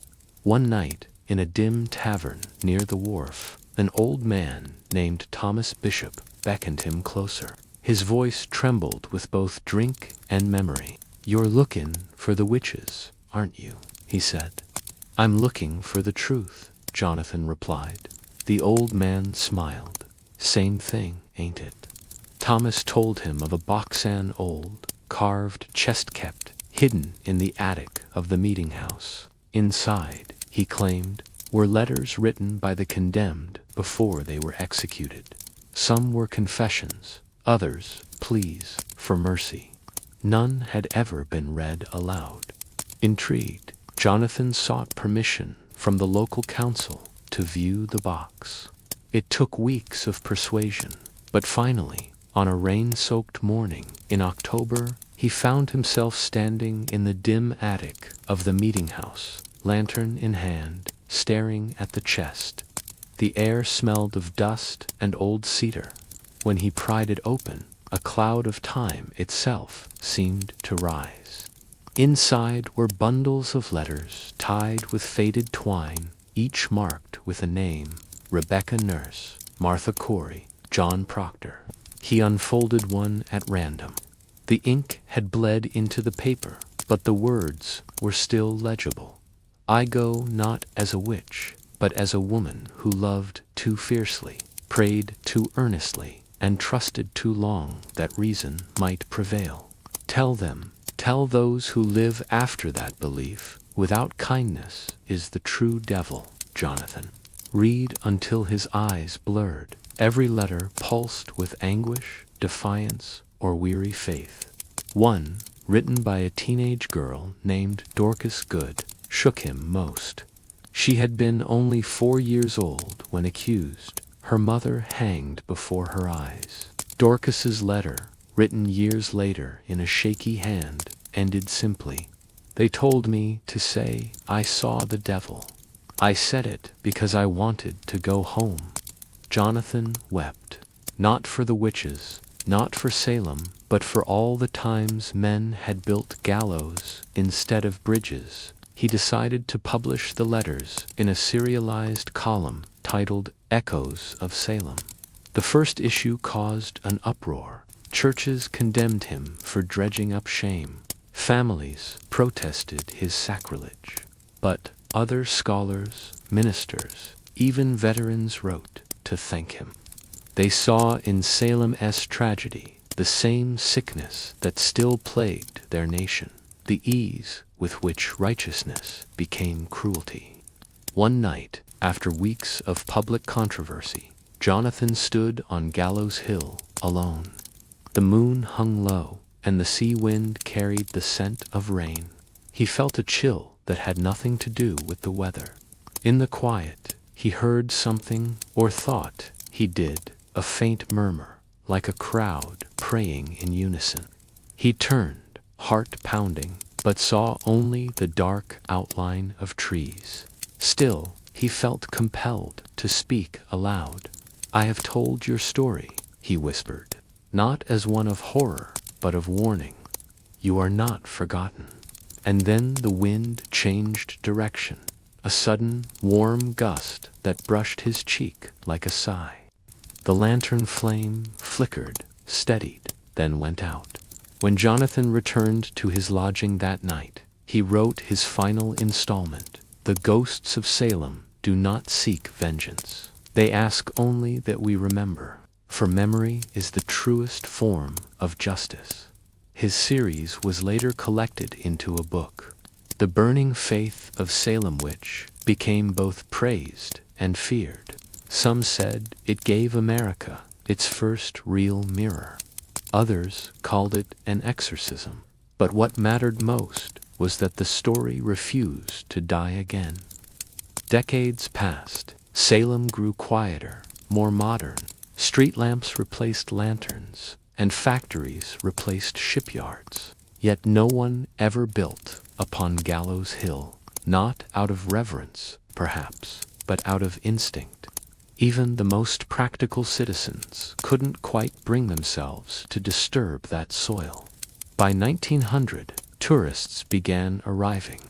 One night, in a dim tavern near the wharf, an old man named Thomas Bishop beckoned him closer. His voice trembled with both drink and memory. "You're looking for the witches, aren't you?" he said. "I'm looking for the truth," Jonathan replied. The old man smiled. "Same thing, ain't it?" Thomas told him of a boxan old, carved chest kept, hidden in the attic of the meeting house. Inside, he claimed, were letters written by the condemned before they were executed. Some were confessions, others pleas for mercy. None had ever been read aloud. Intrigued, Jonathan sought permission from the local council to view the box. It took weeks of persuasion, but finally, on a rain-soaked morning in October, he found himself standing in the dim attic of the meeting house, lantern in hand, staring at the chest. The air smelled of dust and old cedar. When he pried it open, a cloud of time itself seemed to rise. Inside were bundles of letters tied with faded twine, each marked with a name: Rebecca Nurse, Martha Corey, John Proctor. He unfolded one at random. The ink had bled into the paper, but the words were still legible. "I go not as a witch, but as a woman who loved too fiercely, prayed too earnestly, and trusted too long that reason might prevail. Tell them, tell those who live after that belief, without kindness is the true devil, Jonathan." Read until his eyes blurred. Every letter pulsed with anguish, defiance, or weary faith. One, written by a teenage girl named Dorcas Good, shook him most. She had been only 4 years old when accused, her mother hanged before her eyes. Dorcas's letter, written years later in a shaky hand, ended simply, "They told me to say I saw the devil. I said it because I wanted to go home." Jonathan wept, not for the witches, not for Salem, but for all the times men had built gallows instead of bridges. He decided to publish the letters in a serialized column titled Echoes of Salem. The first issue caused an uproar. Churches condemned him for dredging up shame. Families protested his sacrilege. But other scholars, ministers, even veterans wrote to thank him. They saw in Salem's tragedy the same sickness that still plagued their nation, the ease with which righteousness became cruelty. One night, after weeks of public controversy, Jonathan stood on Gallows Hill, alone. The moon hung low, and the sea wind carried the scent of rain. He felt a chill that had nothing to do with the weather. In the quiet, he heard something, or thought he did, a faint murmur, like a crowd praying in unison. He turned, heart pounding, but saw only the dark outline of trees. Still, he felt compelled to speak aloud. "I have told your story," he whispered, "not as one of horror, but of warning. You are not forgotten." And then the wind changed direction, a sudden, warm gust that brushed his cheek like a sigh. The lantern flame flickered, steadied, then went out. When Jonathan returned to his lodging that night, he wrote his final installment. "The ghosts of Salem do not seek vengeance. They ask only that we remember, for memory is the truest form of justice." His series was later collected into a book. The burning faith of Salem Witch became both praised and feared. Some said it gave America its first real mirror. Others called it an exorcism. But what mattered most was that the story refused to die again. Decades passed. Salem grew quieter, more modern. Street lamps replaced lanterns, and factories replaced shipyards. Yet no one ever built upon Gallows Hill, not out of reverence, perhaps, but out of instinct. Even the most practical citizens couldn't quite bring themselves to disturb that soil. By 1900, tourists began arriving.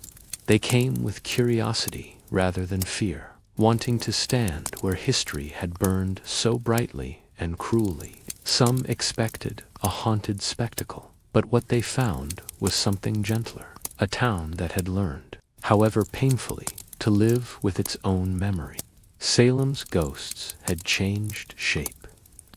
They came with curiosity rather than fear, wanting to stand where history had burned so brightly and cruelly. Some expected a haunted spectacle, but what they found was something gentler, a town that had learned, however painfully, to live with its own memory. Salem's ghosts had changed shape.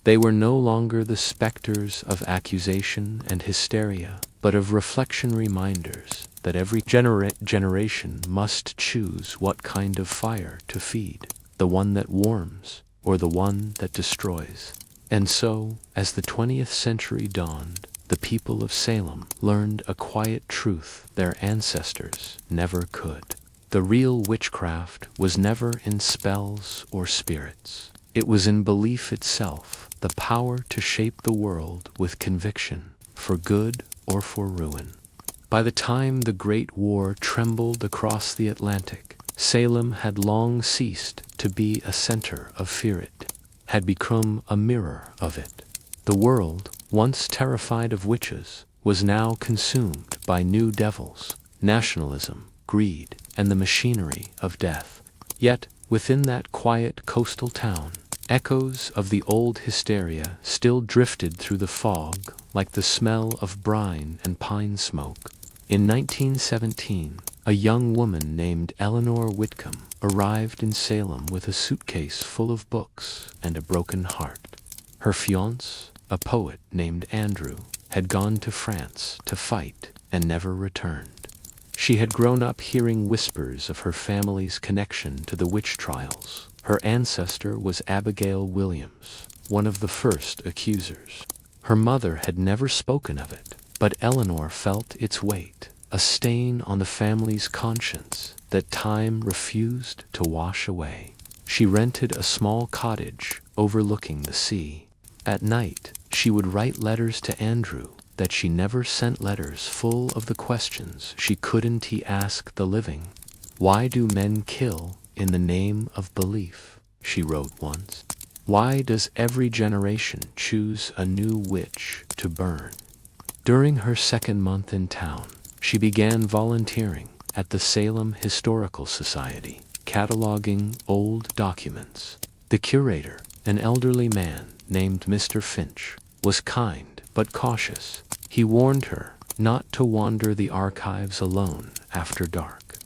They were no longer the specters of accusation and hysteria, but of reflection, reminders that every generation must choose what kind of fire to feed, the one that warms or the one that destroys. And so, as the 20th century dawned, the people of Salem learned a quiet truth their ancestors never could. The real witchcraft was never in spells or spirits. It was in belief itself, the power to shape the world with conviction, for good or for ruin. By the time the Great War trembled across the Atlantic, Salem had long ceased to be a center of fear. It had become a mirror of it. The world, once terrified of witches, was now consumed by new devils, nationalism, greed, and the machinery of death. Yet, within that quiet coastal town, echoes of the old hysteria still drifted through the fog like the smell of brine and pine smoke. In 1917, a young woman named Eleanor Whitcomb arrived in Salem with a suitcase full of books and a broken heart. Her fiancé, a poet named Andrew, had gone to France to fight and never returned. She had grown up hearing whispers of her family's connection to the witch trials. Her ancestor was Abigail Williams, one of the first accusers. Her mother had never spoken of it, but Eleanor felt its weight, a stain on the family's conscience that time refused to wash away. She rented a small cottage overlooking the sea. At night, she would write letters to Andrew that she never sent, letters full of the questions she couldn't ask the living. "Why do men kill in the name of belief?" she wrote once. "Why does every generation choose a new witch to burn?" During her second month in town, she began volunteering at the Salem Historical Society, cataloging old documents. The curator, an elderly man named Mr. Finch, was kind but cautious. He warned her not to wander the archives alone after dark.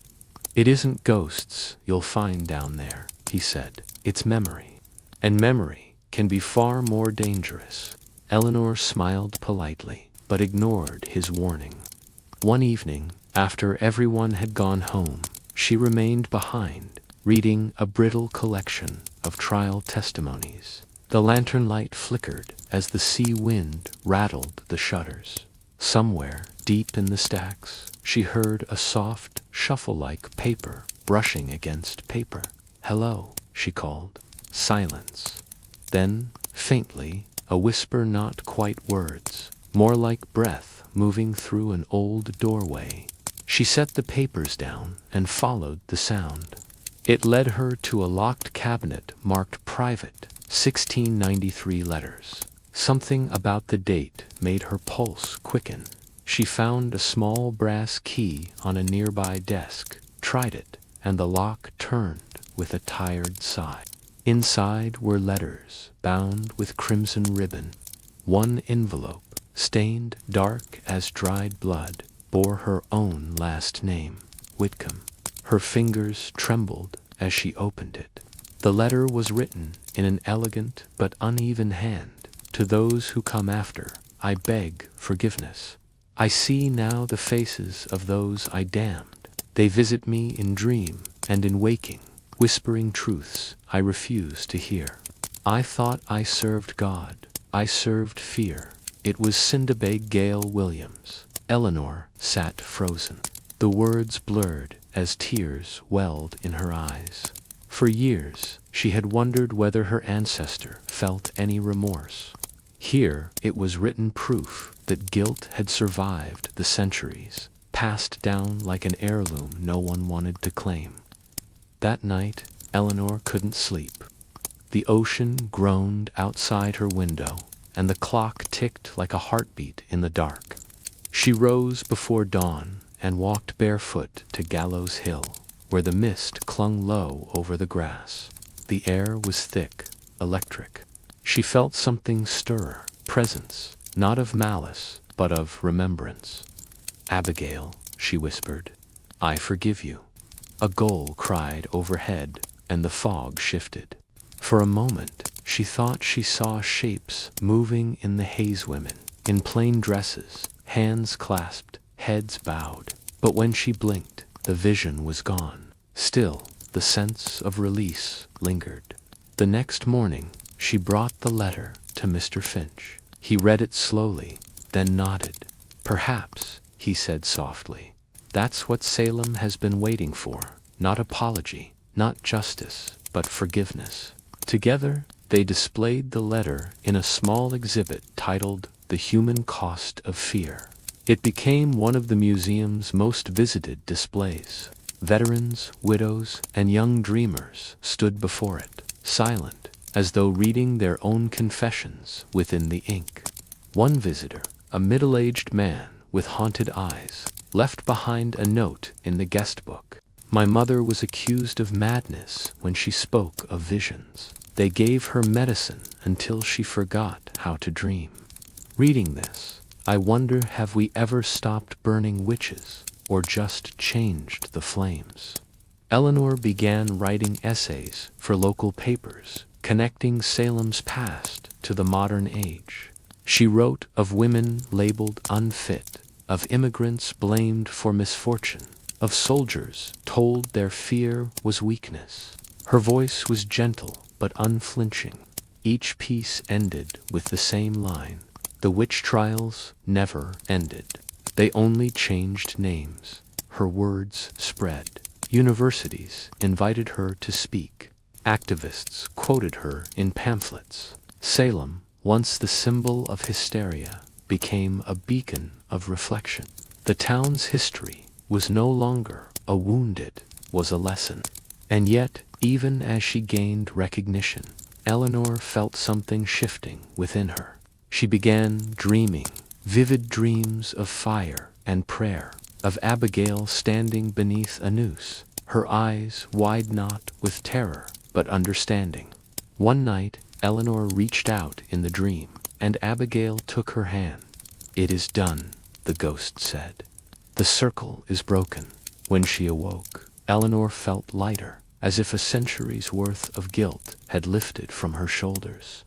"It isn't ghosts you'll find down there," he said. "It's memory. And memory can be far more dangerous." Eleanor smiled politely, but ignored his warning. One evening, after everyone had gone home, she remained behind, reading a brittle collection of trial testimonies. The lantern light flickered as the sea wind rattled the shutters. Somewhere, deep in the stacks, she heard a soft, shuffle-like paper brushing against paper. "Hello," she called. Silence. Then, faintly, a whisper, not quite words, more like breath moving through an old doorway. She set the papers down and followed the sound. It led her to a locked cabinet marked "Private," 1693 letters. Something about the date made her pulse quicken. She found a small brass key on a nearby desk, tried it, and the lock turned with a tired sigh. Inside were letters bound with crimson ribbon. One envelope, stained dark as dried blood, bore her own last name, Whitcomb. Her fingers trembled as she opened it. The letter was written in an elegant but uneven hand. "To those who come after, I beg forgiveness. I see now the faces of those I damned. They visit me in dream and in waking, whispering truths I refuse to hear. I thought I served God. I served fear." It was Cinderbeg Gale Williams. Eleanor sat frozen. The words blurred as tears welled in her eyes. For years, she had wondered whether her ancestor felt any remorse. Here it was written proof that guilt had survived the centuries, passed down like an heirloom no one wanted to claim. That night, Eleanor couldn't sleep. The ocean groaned outside her window, and the clock ticked like a heartbeat in the dark. She rose before dawn and walked barefoot to Gallows Hill, where the mist clung low over the grass. The air was thick, electric. She felt something stir, presence, not of malice, but of remembrance. "Abigail," she whispered, "I forgive you." A gull cried overhead, and the fog shifted. For a moment, she thought she saw shapes moving in the haze, women, in plain dresses, hands clasped, heads bowed. But when she blinked, the vision was gone. Still, the sense of release lingered. The next morning, she brought the letter to Mr. Finch. He read it slowly, then nodded. "Perhaps," he said softly, "that's what Salem has been waiting for. Not apology, not justice, but forgiveness." Together, they displayed the letter in a small exhibit titled "The Human Cost of Fear." It became one of the museum's most visited displays. Veterans, widows, and young dreamers stood before it, silent, as though reading their own confessions within the ink. One visitor, a middle-aged man with haunted eyes, left behind a note in the guest book. "My mother was accused of madness when she spoke of visions. They gave her medicine until she forgot how to dream." Reading this, I wonder, have we ever stopped burning witches, or just changed the flames? Eleanor began writing essays for local papers, connecting Salem's past to the modern age. She wrote of women labeled unfit, of immigrants blamed for misfortune, of soldiers told their fear was weakness. Her voice was gentle but unflinching. Each piece ended with the same line: "The witch trials never ended. They only changed names." Her words spread. Universities invited her to speak. Activists quoted her in pamphlets. Salem, once the symbol of hysteria, became a beacon of reflection. The town's history was no longer a wound, it was a lesson. And yet, even as she gained recognition, Eleanor felt something shifting within her. She began dreaming, vivid dreams of fire and prayer, of Abigail standing beneath a noose, her eyes wide not with terror, but understanding. One night, Eleanor reached out in the dream, and Abigail took her hand. "It is done," the ghost said. "The circle is broken." When she awoke, Eleanor felt lighter, as if a century's worth of guilt had lifted from her shoulders.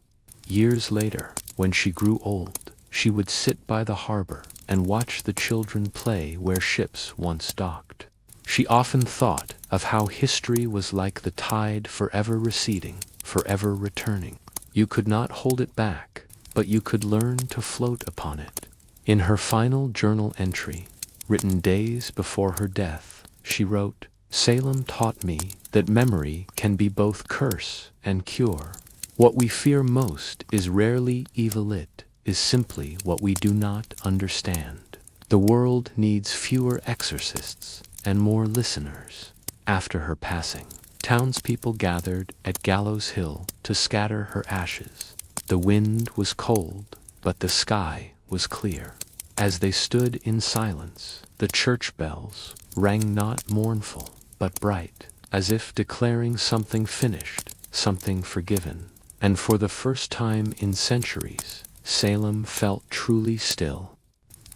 Years later, when she grew old, she would sit by the harbor and watch the children play where ships once docked. She often thought of how history was like the tide forever receding, forever returning. You could not hold it back, but you could learn to float upon it. In her final journal entry, written days before her death, she wrote, "Salem taught me that memory can be both curse and cure. What we fear most is rarely evil, it is simply what we do not understand. The world needs fewer exorcists and more listeners." After her passing, townspeople gathered at Gallows Hill to scatter her ashes. The wind was cold, but the sky was clear. As they stood in silence, the church bells rang not mournful, but bright, as if declaring something finished, something forgiven. And for the first time in centuries, Salem felt truly still.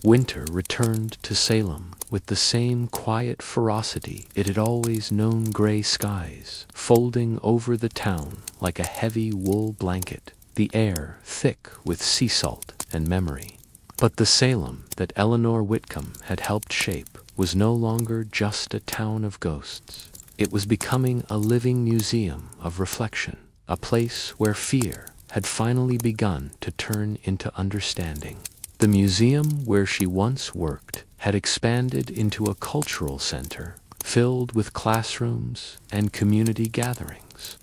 Winter returned to Salem with the same quiet ferocity it had always known, gray skies folding over the town like a heavy wool blanket, the air thick with sea salt and memory. But the Salem that Eleanor Whitcomb had helped shape was no longer just a town of ghosts. It was becoming a living museum of reflection, a place where fear had finally begun to turn into understanding. The museum where she once worked had expanded into a cultural center filled with classrooms and community gatherings.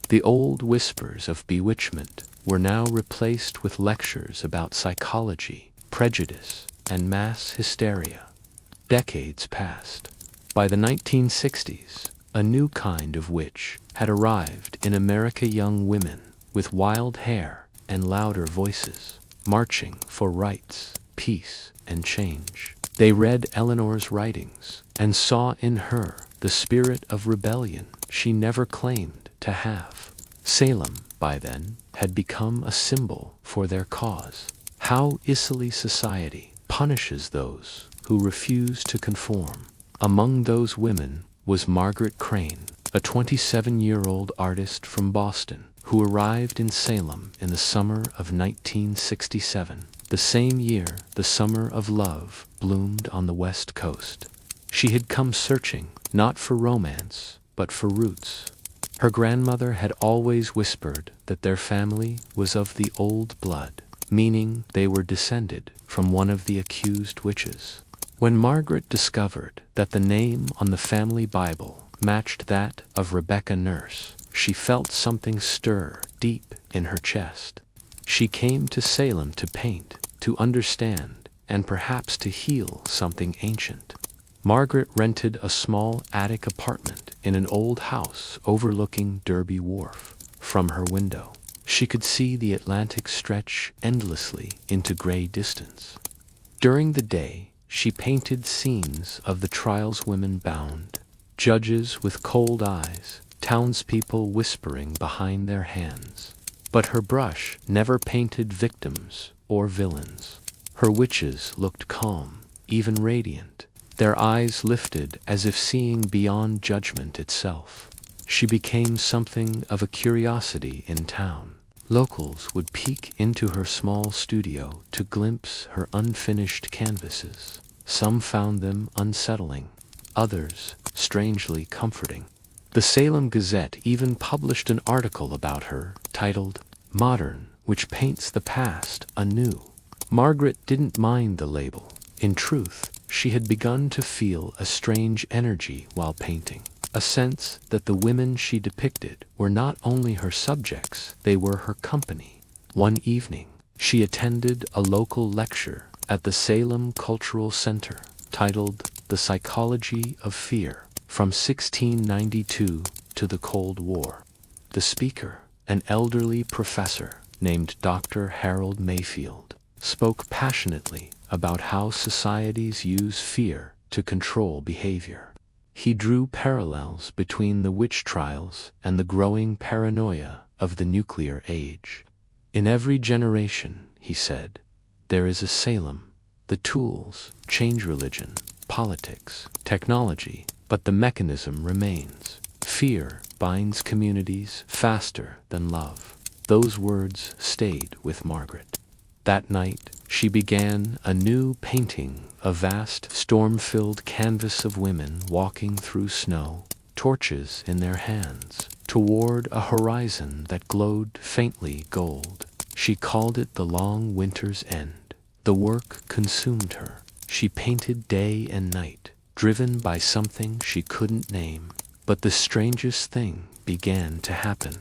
The old whispers of bewitchment were now replaced with lectures about psychology, prejudice, and mass hysteria. Decades passed. By the 1960s, a new kind of witch had arrived in America, young women with wild hair and louder voices, marching for rights, peace, and change. They read Eleanor's writings and saw in her the spirit of rebellion she never claimed to have. Salem, by then, had become a symbol for their cause. How easily society punishes those who refuse to conform. Among those women was Margaret Crane, a 27-year-old artist from Boston, who arrived in Salem in the summer of 1967, the same year the summer of love bloomed on the West Coast. She had come searching not for romance, but for roots. Her grandmother had always whispered that their family was of the old blood, meaning they were descended from one of the accused witches. When Margaret discovered that the name on the family Bible matched that of Rebecca Nurse, she felt something stir deep in her chest. She came to Salem to paint, to understand, and perhaps to heal something ancient. Margaret rented a small attic apartment in an old house overlooking Derby Wharf. From her window, she could see the Atlantic stretch endlessly into gray distance. During the day, she painted scenes of the trials women bound, judges with cold eyes, townspeople whispering behind their hands. But her brush never painted victims or villains. Her witches looked calm, even radiant, their eyes lifted as if seeing beyond judgment itself. She became something of a curiosity in town. Locals would peek into her small studio to glimpse her unfinished canvases. Some found them unsettling, others strangely comforting. The Salem Gazette even published an article about her titled "Modern, which paints the past anew." Margaret didn't mind the label. In truth, she had begun to feel a strange energy while painting, a sense that the women she depicted were not only her subjects, they were her company. One evening, she attended a local lecture at the Salem Cultural Center titled "The Psychology of Fear, from 1692 to the Cold War." The speaker, an elderly professor named Dr. Harold Mayfield, spoke passionately about how societies use fear to control behavior. He drew parallels between the witch trials and the growing paranoia of the nuclear age. In every generation, he said, there is a Salem. The tools change: religion, politics, technology, but the mechanism remains. Fear binds communities faster than love. Those words stayed with Margaret. That night, she began a new painting, a vast, storm-filled canvas of women walking through snow, torches in their hands. toward a horizon that glowed faintly gold. She called it the long winter's end. The work consumed her. She painted day and night, driven by something she couldn't name. But the strangest thing began to happen.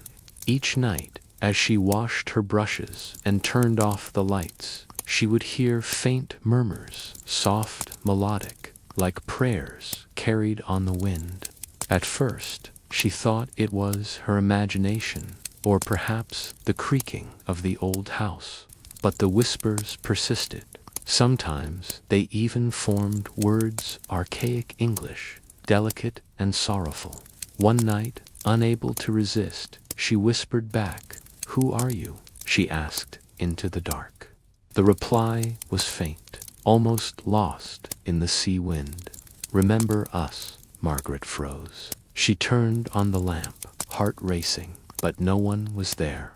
Each night, as she washed her brushes and turned off the lights, she would hear faint murmurs, soft, melodic, like prayers carried on the wind. At first, she thought it was her imagination, or perhaps the creaking of the old house. But the whispers persisted. Sometimes they even formed words, archaic English, delicate and sorrowful. One night, unable to resist, she whispered back, "Who are you?" she asked into the dark. The reply was faint, almost lost in the sea wind. "Remember us." Margaret froze. She turned on the lamp, heart racing, but no one was there.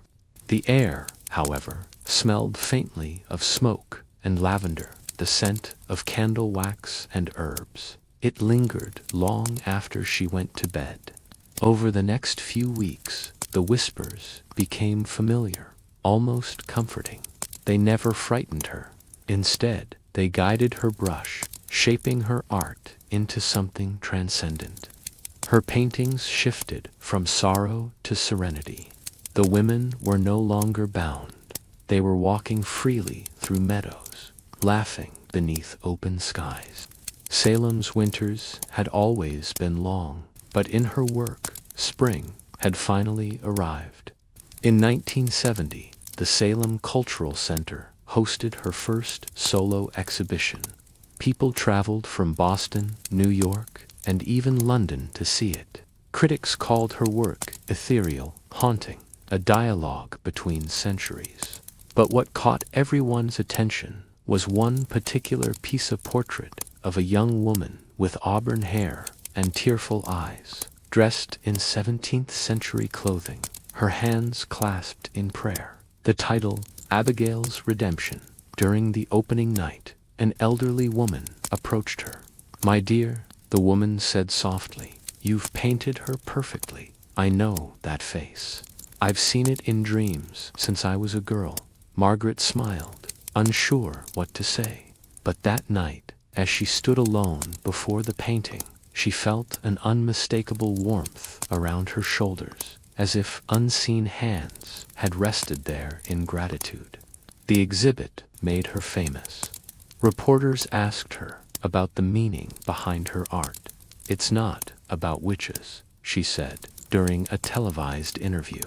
The air, however, smelled faintly of smoke and lavender, the scent of candle wax and herbs. It lingered long after she went to bed. Over the next few weeks, the whispers became familiar, almost comforting. They never frightened her. Instead, they guided her brush, shaping her art into something transcendent. Her paintings shifted from sorrow to serenity. The women were no longer bound. They were walking freely through meadows, laughing beneath open skies. Salem's winters had always been long, but in her work, spring had finally arrived. In 1970, the Salem Cultural Center hosted her first solo exhibition. People traveled from Boston, New York, and even London to see it. Critics called her work ethereal, haunting, a dialogue between centuries. But what caught everyone's attention was one particular piece of portrait of a young woman with auburn hair and tearful eyes, dressed in 17th century clothing, her hands clasped in prayer. The title, Abigail's Redemption. During the opening night, an elderly woman approached her. "My dear," the woman said softly, "you've painted her perfectly. I know that face. I've seen it in dreams since I was a girl." Margaret smiled, unsure what to say. But that night, as she stood alone before the painting, she felt an unmistakable warmth around her shoulders, as if unseen hands had rested there in gratitude. The exhibit made her famous. Reporters asked her about the meaning behind her art. "It's not about witches," she said during a televised interview.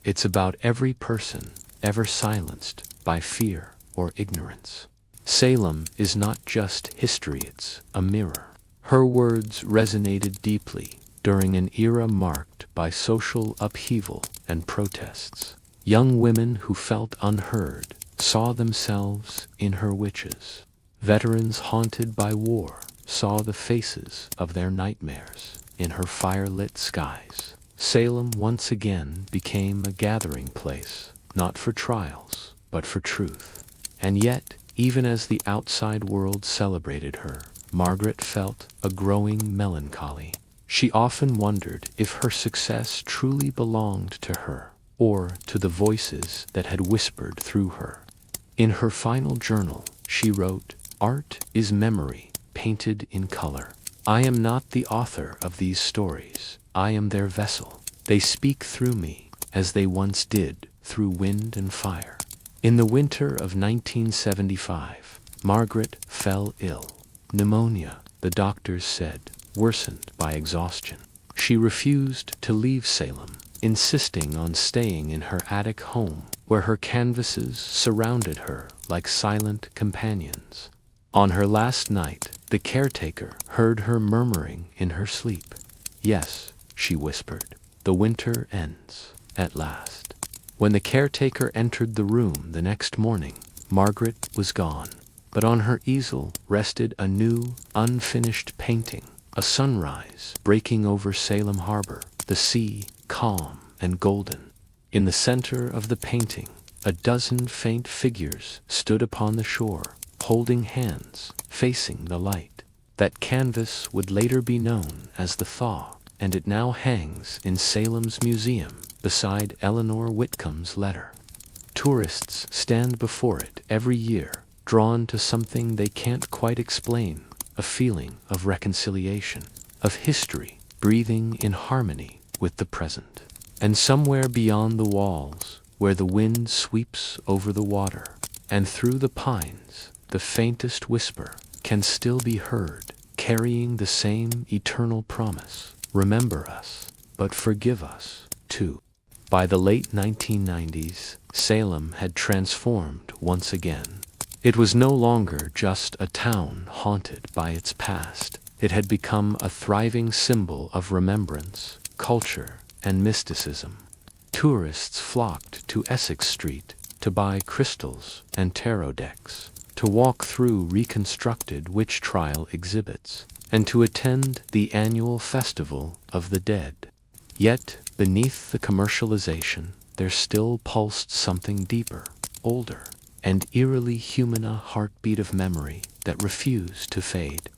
"It's about every person ever silenced by fear or ignorance." Salem is not just history, it's a mirror. Her words resonated deeply during an era marked by social upheaval and protests. Young women who felt unheard saw themselves in her witches. Veterans haunted by war saw the faces of their nightmares in her fire-lit skies. Salem once again became a gathering place, not for trials, but for truth. And yet, even as the outside world celebrated her, Margaret felt a growing melancholy. She often wondered if her success truly belonged to her, or to the voices that had whispered through her. In her final journal, she wrote, "Art is memory, painted in color. I am not the author of these stories. I am their vessel. They speak through me, as they once did through wind and fire." In the winter of 1975, Margaret fell ill. Pneumonia, the doctors said, worsened by exhaustion. She refused to leave Salem, insisting on staying in her attic home, where her canvases surrounded her like silent companions. On her last night, the caretaker heard her murmuring in her sleep. "Yes," she whispered, "the winter ends, at last." When the caretaker entered the room the next morning, Margaret was gone. But on her easel rested a new, unfinished painting, a sunrise breaking over Salem Harbor, the sea calm and golden. In the center of the painting, a dozen faint figures stood upon the shore, holding hands, facing the light. That canvas would later be known as the Thaw, and it now hangs in Salem's museum beside Eleanor Whitcomb's letter. Tourists stand before it every year, drawn to something they can't quite explain, a feeling of reconciliation, of history breathing in harmony with the present. And somewhere beyond the walls, where the wind sweeps over the water, and through the pines, the faintest whisper can still be heard, carrying the same eternal promise: remember us, but forgive us, too. By the late 1990s, Salem had transformed once again. It was no longer just a town haunted by its past. It had become a thriving symbol of remembrance, culture, and mysticism. Tourists flocked to Essex Street to buy crystals and tarot decks, to walk through reconstructed witch trial exhibits, and to attend the annual Festival of the Dead. Yet, beneath the commercialization, there still pulsed something deeper, older, and eerily human, a heartbeat of memory that refused to fade.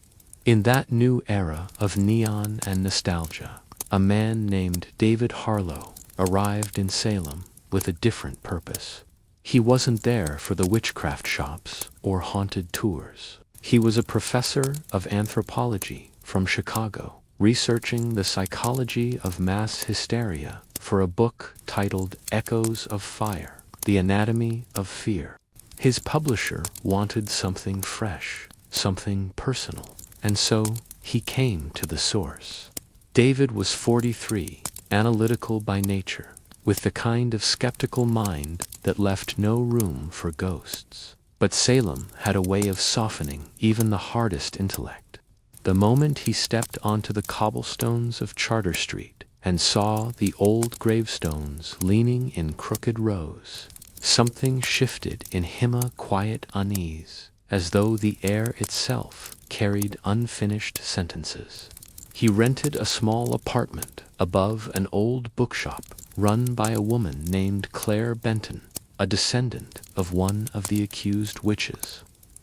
In that new era of neon and nostalgia, a man named David Harlow arrived in Salem with a different purpose. He wasn't there for the witchcraft shops or haunted tours. He was a professor of anthropology from Chicago, researching the psychology of mass hysteria for a book titled Echoes of Fire: The Anatomy of Fear. His publisher wanted something fresh, something personal, and so he came to the source. David was 43, analytical by nature, with the kind of skeptical mind that left no room for ghosts. But Salem had a way of softening even the hardest intellect. The moment he stepped onto the cobblestones of Charter Street and saw the old gravestones leaning in crooked rows, something shifted in him, a quiet unease, as though the air itself carried unfinished sentences. He rented a small apartment above an old bookshop run by a woman named Claire Benton, a descendant of one of the accused witches.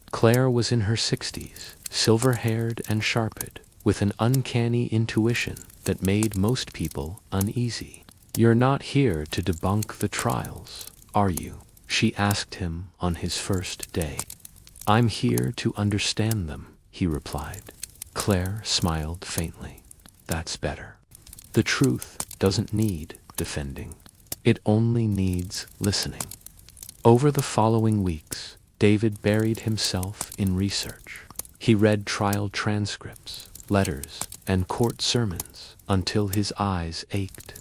Claire was in her 60s, silver-haired and sharped, with an uncanny intuition that made most people uneasy. "You're not here to debunk the trials, are you?" she asked him on his first day. "I'm here to understand them," he replied. Claire smiled faintly. "That's better. The truth doesn't need defending. It only needs listening." Over the following weeks, David buried himself in research. He read trial transcripts, letters, and court sermons until his eyes ached.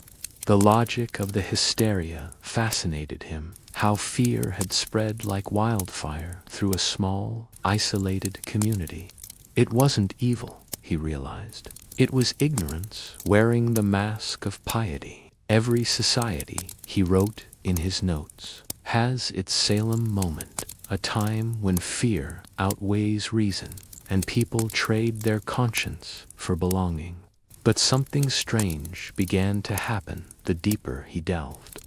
The logic of the hysteria fascinated him, how fear had spread like wildfire through a small, isolated community. It wasn't evil, he realized. It was ignorance wearing the mask of piety. Every society, he wrote in his notes, has its Salem moment, a time when fear outweighs reason and people trade their conscience for belonging. But something strange began to happen the deeper he delved.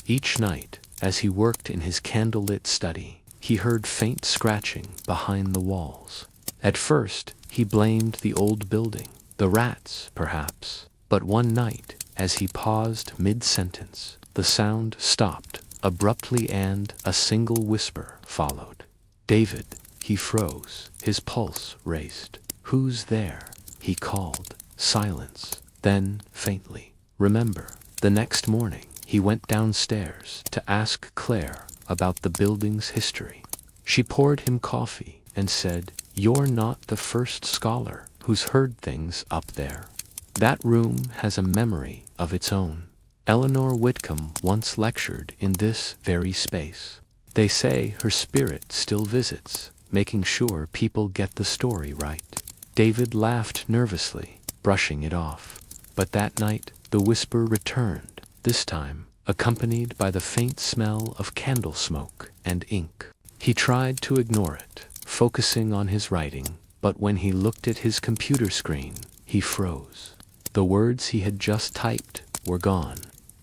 Each night, as he worked in his candlelit study, he heard faint scratching behind the walls. At first, he blamed the old building, the rats, perhaps. But one night, as he paused mid-sentence, the sound stopped abruptly and a single whisper followed. "David," he froze, his pulse raced. "Who's there?" he called. Silence. Then, faintly, "Remember." The next morning, he went downstairs to ask Claire about the building's history. She poured him coffee and said, "You're not the first scholar who's heard things up there. That room has a memory of its own. Eleanor Whitcomb once lectured in this very space. They say her spirit still visits, making sure people get the story right." David laughed nervously, brushing it off. But that night, the whisper returned, this time accompanied by the faint smell of candle smoke and ink. He tried to ignore it, focusing on his writing, but when he looked at his computer screen, he froze. The words he had just typed were gone.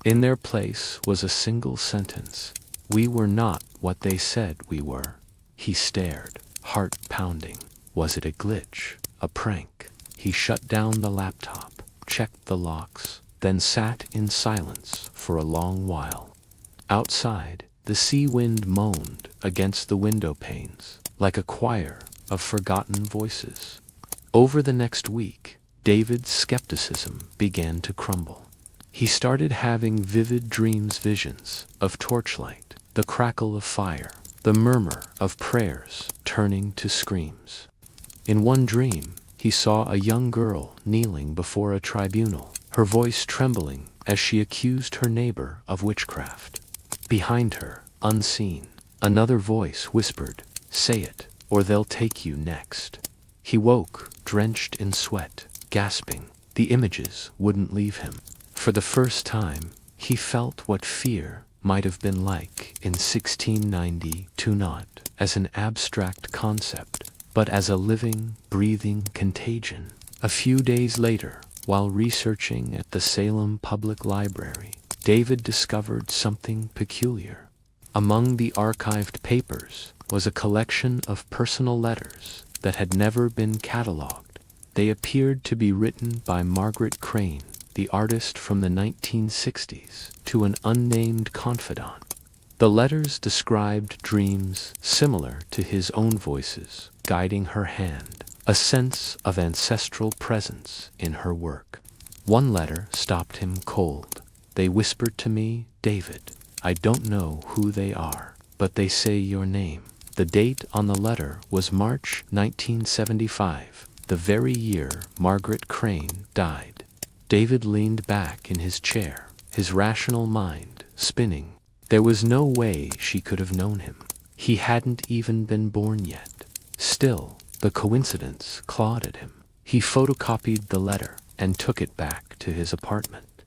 In their place was a single sentence. "We were not what they said we were." He stared, heart pounding. Was it a glitch? A prank? He shut down the laptop, checked the locks, then sat in silence for a long while. Outside, the sea wind moaned against the window panes, like a choir of forgotten voices. Over the next week, David's skepticism began to crumble. He started having vivid visions of torchlight, the crackle of fire, the murmur of prayers turning to screams. In one dream, he saw a young girl kneeling before a tribunal, her voice trembling as she accused her neighbor of witchcraft. Behind her, unseen, another voice whispered, "Say it, or they'll take you next." He woke, drenched in sweat, gasping. The images wouldn't leave him. For the first time, he felt what fear might have been like in 1692, not as an abstract concept, but as a living, breathing contagion. A few days later, while researching at the Salem Public Library, David discovered something peculiar. Among the archived papers was a collection of personal letters that had never been catalogued. They appeared to be written by Margaret Crane, the artist from the 1960s, to an unnamed confidant. The letters described dreams similar to his own voices guiding her hand, a sense of ancestral presence in her work. One letter stopped him cold. "They whispered to me, David. I don't know who they are, but they say your name." The date on the letter was March 1975, the very year Margaret Crane died. David leaned back in his chair, his rational mind spinning. There was no way she could have known him. He hadn't even been born yet. Still, the coincidence clawed at him. He photocopied the letter and took it back to his apartment.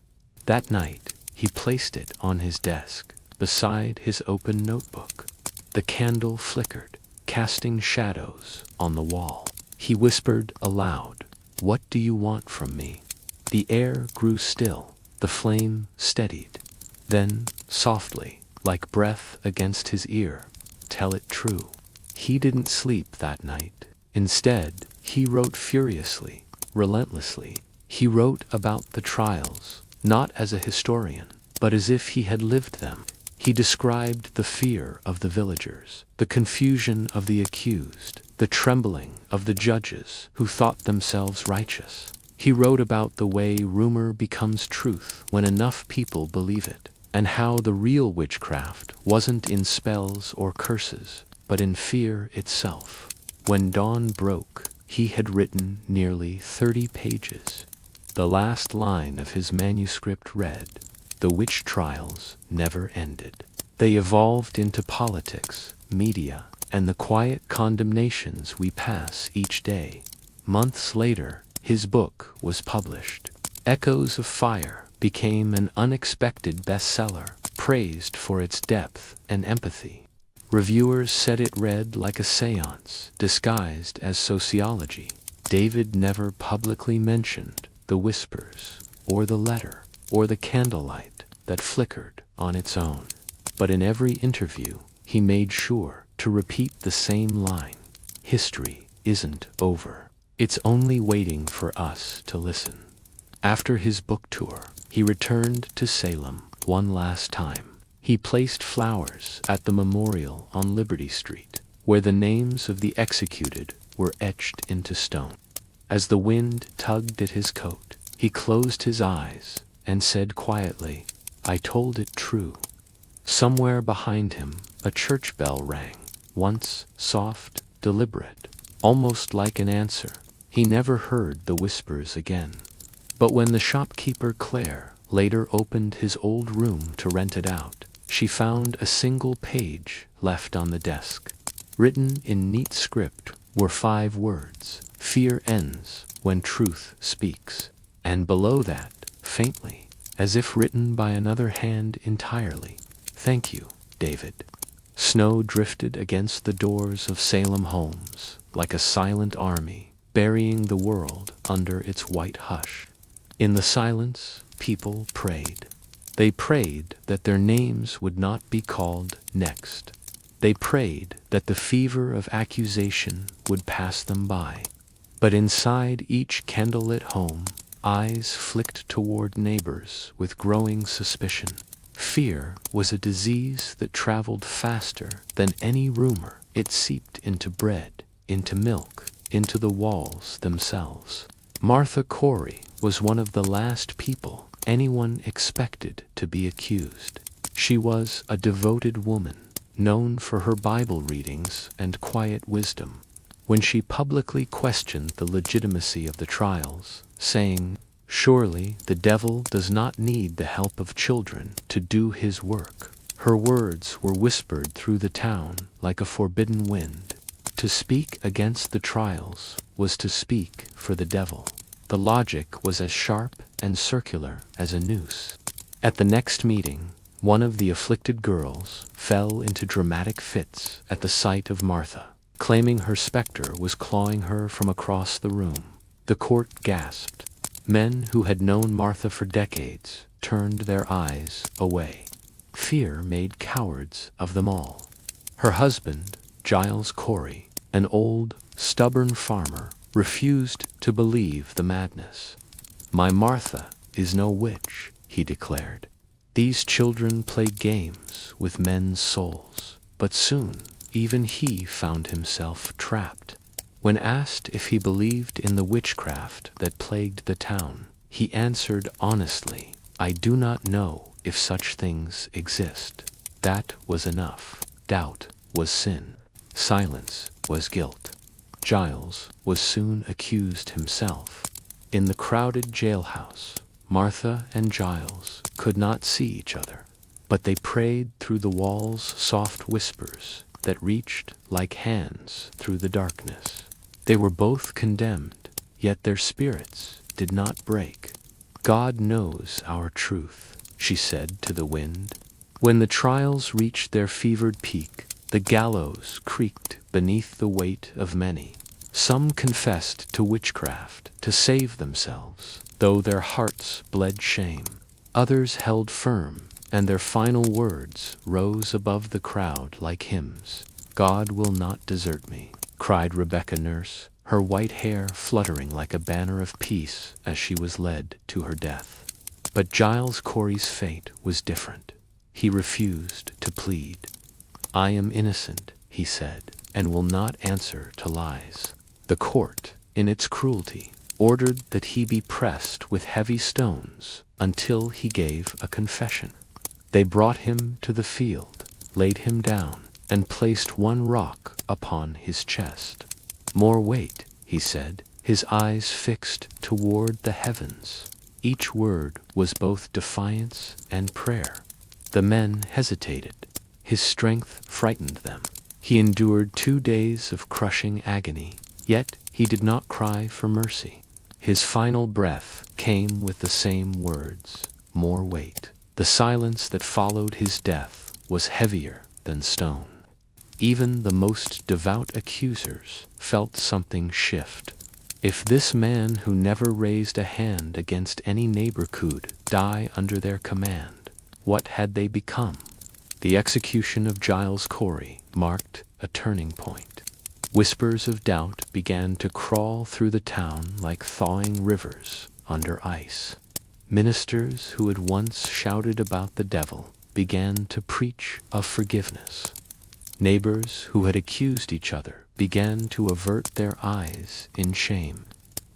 That night, he placed it on his desk, beside his open notebook. The candle flickered, casting shadows on the wall. He whispered aloud, "What do you want from me?" The air grew still, the flame steadied. Then, softly, like breath against his ear, "Tell it true." He didn't sleep that night. Instead, he wrote furiously, relentlessly. He wrote about the trials, not as a historian, but as if he had lived them. He described the fear of the villagers, the confusion of the accused, the trembling of the judges who thought themselves righteous. He wrote about the way rumor becomes truth when enough people believe it, and how the real witchcraft wasn't in spells or curses, but in fear itself. When dawn broke, he had written nearly 30 pages. The last line of his manuscript read, "The witch trials never ended. They evolved into politics, media, and the quiet condemnations we pass each day." Months later, his book was published. Echoes of Fire became an unexpected bestseller, praised for its depth and empathy. Reviewers said it read like a seance, disguised as sociology. David never publicly mentioned the whispers, or the letter, or the candlelight that flickered on its own. But in every interview, he made sure to repeat the same line: "History isn't over. It's only waiting for us to listen." After his book tour, he returned to Salem one last time. He placed flowers at the memorial on Liberty Street, where the names of the executed were etched into stone. As the wind tugged at his coat, he closed his eyes and said quietly, "I told it true." Somewhere behind him, a church bell rang, once soft, deliberate, almost like an answer. He never heard the whispers again. But when the shopkeeper Claire later opened his old room to rent it out, she found a single page left on the desk. Written in neat script were 5 words: "Fear ends when truth speaks." And below that, faintly, as if written by another hand entirely, "Thank you, David." Snow drifted against the doors of Salem homes like a silent army, burying the world under its white hush. In the silence, people prayed. They prayed that their names would not be called next. They prayed that the fever of accusation would pass them by. But inside each candlelit home, eyes flicked toward neighbors with growing suspicion. Fear was a disease that traveled faster than any rumor. It seeped into bread, into milk, into the walls themselves. Martha Corey was one of the last people anyone expected to be accused. She was a devoted woman, known for her Bible readings and quiet wisdom. When she publicly questioned the legitimacy of the trials, saying, "Surely the devil does not need the help of children to do his work," her words were whispered through the town like a forbidden wind. To speak against the trials was to speak for the devil. The logic was as sharp and circular as a noose. At the next meeting, one of the afflicted girls fell into dramatic fits at the sight of Martha, claiming her specter was clawing her from across the room. The court gasped. Men who had known Martha for decades turned their eyes away. Fear made cowards of them all. Her husband, Giles Corey, an old, stubborn farmer, refused to believe the madness. "My Martha is no witch," he declared. "These children play games with men's souls." But soon, even he found himself trapped. When asked if he believed in the witchcraft that plagued the town, he answered honestly, "I do not know if such things exist." That was enough. Doubt was sin. Silence was guilt. Giles was soon accused himself. In the crowded jailhouse, Martha and Giles could not see each other, but they prayed through the walls' soft whispers that reached like hands through the darkness. They were both condemned, yet their spirits did not break. "God knows our truth," she said to the wind. When the trials reached their fevered peak, the gallows creaked beneath the weight of many. Some confessed to witchcraft to save themselves, though their hearts bled shame. Others held firm, and their final words rose above the crowd like hymns. "God will not desert me," cried Rebecca Nurse, her white hair fluttering like a banner of peace as she was led to her death. But Giles Corey's fate was different. He refused to plead. "I am innocent," he said, "and will not answer to lies." The court, in its cruelty, ordered that he be pressed with heavy stones until he gave a confession. They brought him to the field, laid him down, and placed one rock upon his chest. "More weight," he said, his eyes fixed toward the heavens. Each word was both defiance and prayer. The men hesitated. His strength frightened them. He endured 2 days of crushing agony, yet he did not cry for mercy. His final breath came with the same words, "More weight." The silence that followed his death was heavier than stone. Even the most devout accusers felt something shift. If this man who never raised a hand against any neighbor could die under their command, what had they become? The execution of Giles Corey marked a turning point. Whispers of doubt began to crawl through the town like thawing rivers under ice. Ministers who had once shouted about the devil began to preach of forgiveness. Neighbors who had accused each other began to avert their eyes in shame.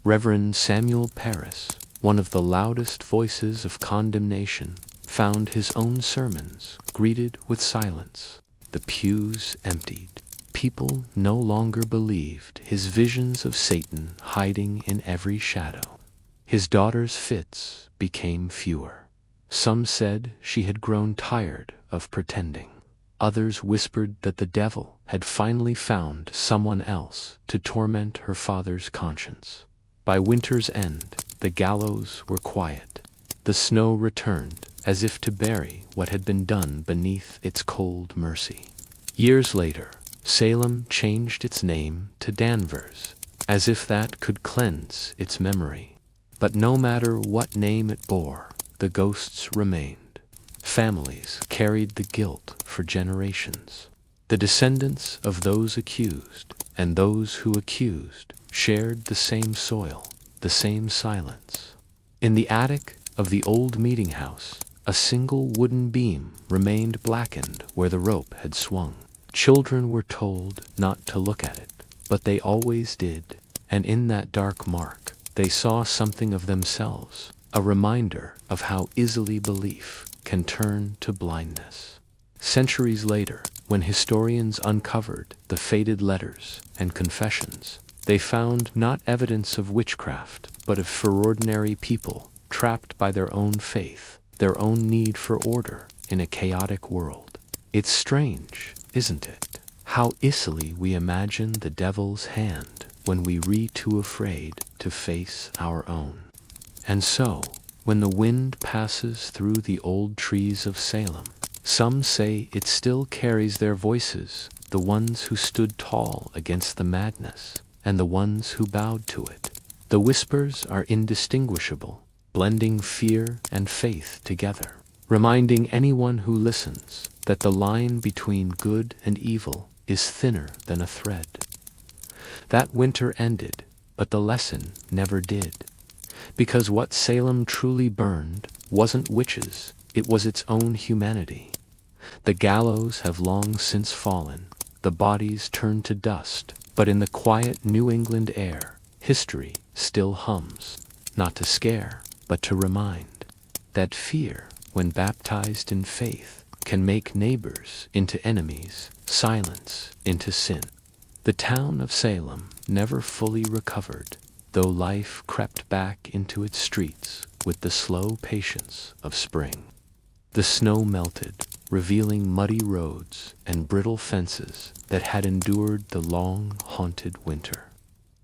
Reverend Samuel Parris, one of the loudest voices of condemnation, found his own sermons greeted with silence. The pews emptied. People no longer believed his visions of Satan hiding in every shadow. His daughter's fits became fewer. Some said she had grown tired of pretending. Others whispered that the devil had finally found someone else to torment her father's conscience. By winter's end, the gallows were quiet. The snow returned, as if to bury what had been done beneath its cold mercy. Years later, Salem changed its name to Danvers, as if that could cleanse its memory. But no matter what name it bore, the ghosts remained. Families carried the guilt for generations. The descendants of those accused and those who accused shared the same soil, the same silence. In the attic of the old meeting house, a single wooden beam remained blackened where the rope had swung. Children were told not to look at it, but they always did, and in that dark mark, they saw something of themselves, a reminder of how easily belief can turn to blindness. Centuries later, when historians uncovered the faded letters and confessions, they found not evidence of witchcraft, but of ordinary people trapped by their own faith, their own need for order in a chaotic world. It's strange, isn't it, how easily we imagine the devil's hand when we are too afraid to face our own. And so, when the wind passes through the old trees of Salem, some say it still carries their voices, the ones who stood tall against the madness, and the ones who bowed to it. The whispers are indistinguishable, blending fear and faith together, reminding anyone who listens that the line between good and evil is thinner than a thread. That winter ended, but the lesson never did. Because what Salem truly burned wasn't witches, it was its own humanity. The gallows have long since fallen, the bodies turned to dust, but in the quiet New England air, history still hums, not to scare, but to remind, that fear, when baptized in faith, can make neighbors into enemies, silence into sin. The town of Salem never fully recovered, though life crept back into its streets with the slow patience of spring. The snow melted, revealing muddy roads and brittle fences that had endured the long, haunted winter.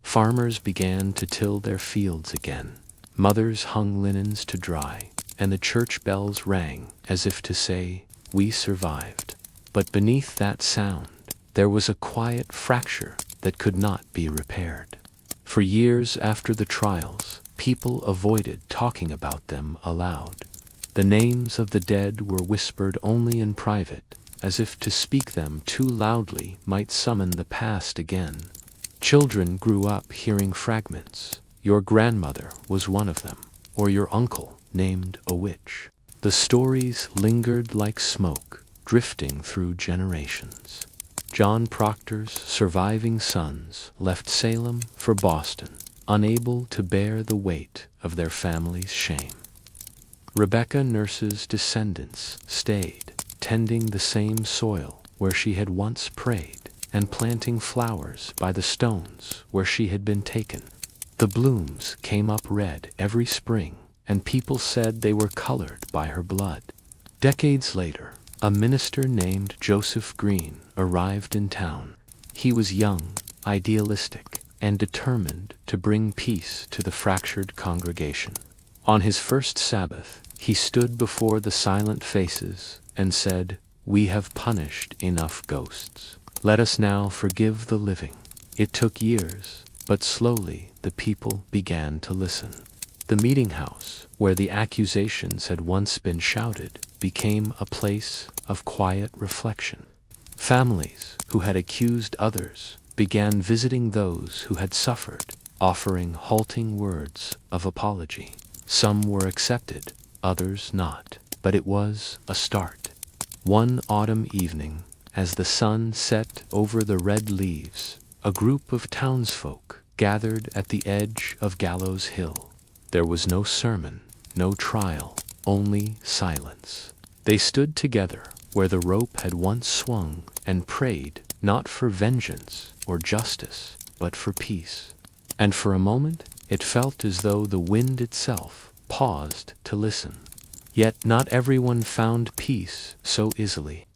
Farmers began to till their fields again. Mothers hung linens to dry, and the church bells rang as if to say, "We survived." But beneath that sound, there was a quiet fracture that could not be repaired. For years after the trials, people avoided talking about them aloud. The names of the dead were whispered only in private, as if to speak them too loudly might summon the past again. Children grew up hearing fragments. Your grandmother was one of them, or your uncle named a witch. The stories lingered like smoke, drifting through generations. John Proctor's surviving sons left Salem for Boston, unable to bear the weight of their family's shame. Rebecca Nurse's descendants stayed, tending the same soil where she had once prayed, and planting flowers by the stones where she had been taken. The blooms came up red every spring, and people said they were colored by her blood. Decades later, a minister named Joseph Green arrived in town. He was young, idealistic, and determined to bring peace to the fractured congregation. On his first Sabbath, he stood before the silent faces and said, "We have punished enough ghosts. Let us now forgive the living." It took years, but slowly the people began to listen. The meeting house, where the accusations had once been shouted, became a place of quiet reflection. Families who had accused others began visiting those who had suffered, offering halting words of apology. Some were accepted, others not, but it was a start. One autumn evening, as the sun set over the red leaves, a group of townsfolk gathered at the edge of Gallows Hill. There was no sermon, no trial, only silence. They stood together where the rope had once swung and prayed not for vengeance or justice, but for peace. And for a moment, it felt as though the wind itself paused to listen. Yet not everyone found peace so easily.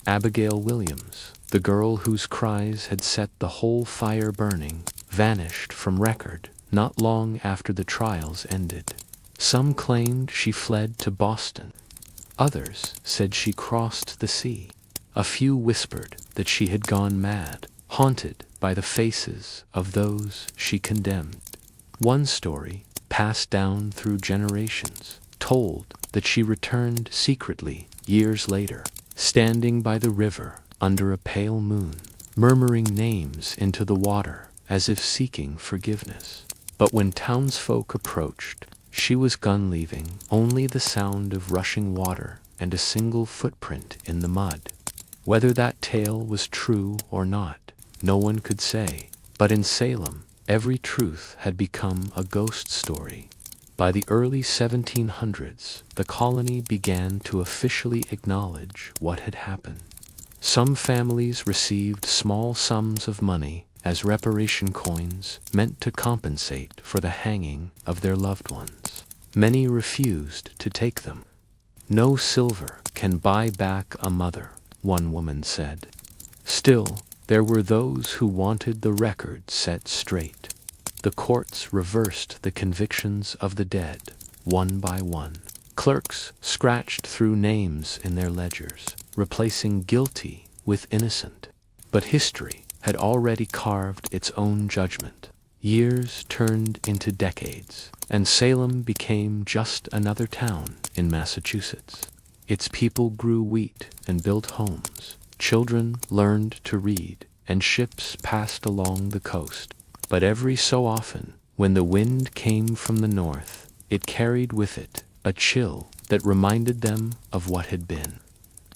Abigail Williams, the girl whose cries had set the whole fire burning, vanished from record not long after the trials ended. Some claimed she fled to Boston. Others said she crossed the sea. A few whispered that she had gone mad, haunted by the faces of those she condemned. One story, passed down through generations, told that she returned secretly years later, standing by the river under a pale moon, murmuring names into the water as if seeking forgiveness. But when townsfolk approached, She was gone, leaving only the sound of rushing water and a single footprint in the mud. Whether that tale was true or not, no one could say, but in Salem, every truth had become a ghost story. By the early 1700s, the colony began to officially acknowledge what had happened. Some families received small sums of money as reparation coins meant to compensate for the hanging of their loved ones. Many refused to take them. "No silver can buy back a mother," one woman said. Still, there were those who wanted the record set straight. The courts reversed the convictions of the dead, one by one. Clerks scratched through names in their ledgers, replacing guilty with innocent. But history had already carved its own judgment. Years turned into decades, and Salem became just another town in Massachusetts. Its people grew wheat and built homes. Children learned to read, and ships passed along the coast. But every so often, when the wind came from the north, it carried with it a chill that reminded them of what had been.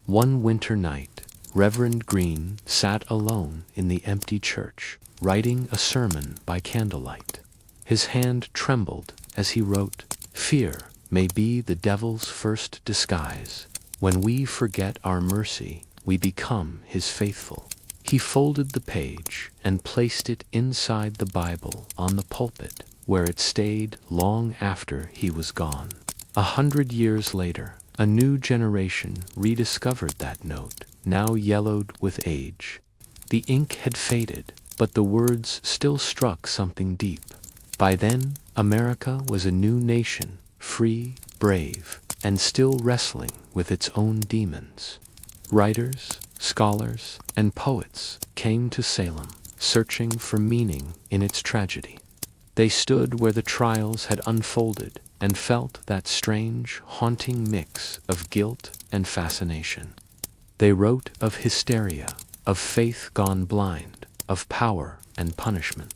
One winter night, Reverend Green sat alone in the empty church, writing a sermon by candlelight. His hand trembled as he wrote, "Fear may be the devil's first disguise. When we forget our mercy, we become his faithful." He folded the page and placed it inside the Bible on the pulpit, where it stayed long after he was gone. 100 years later, a new generation rediscovered that note, now yellowed with age. The ink had faded, but the words still struck something deep. By then, America was a new nation, free, brave, and still wrestling with its own demons. Writers, scholars, and poets came to Salem, searching for meaning in its tragedy. They stood where the trials had unfolded and felt that strange, haunting mix of guilt and fascination. They wrote of hysteria, of faith gone blind, of power and punishment.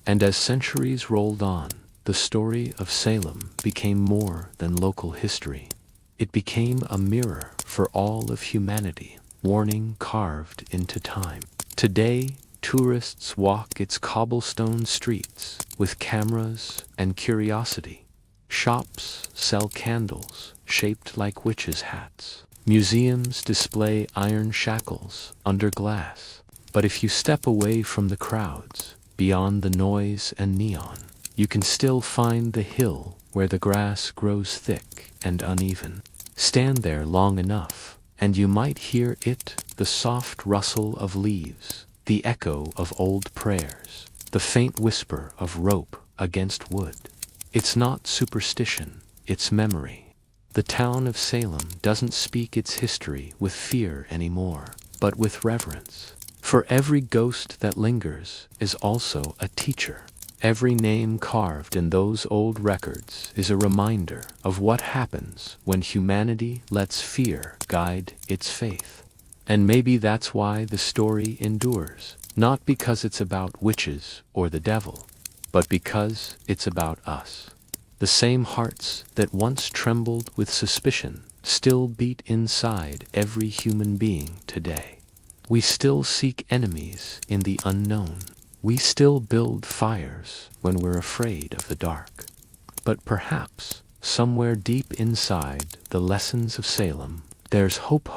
And as centuries rolled on, the story of Salem became more than local history. It became a mirror for all of humanity, warning carved into time. Today, tourists walk its cobblestone streets with cameras and curiosity. Shops sell candles shaped like witches' hats. Museums display iron shackles under glass. But if you step away from the crowds, beyond the noise and neon, you can still find the hill where the grass grows thick and uneven. Stand there long enough, and you might hear it, the soft rustle of leaves, the echo of old prayers, the faint whisper of rope against wood. It's not superstition, it's memory. The town of Salem doesn't speak its history with fear anymore, but with reverence. For every ghost that lingers is also a teacher. Every name carved in those old records is a reminder of what happens when humanity lets fear guide its faith. And maybe that's why the story endures, not because it's about witches or the devil, but because it's about us. The same hearts that once trembled with suspicion still beat inside every human being today. We still seek enemies in the unknown. We still build fires when we're afraid of the dark. But perhaps, somewhere deep inside the lessons of Salem, there's hope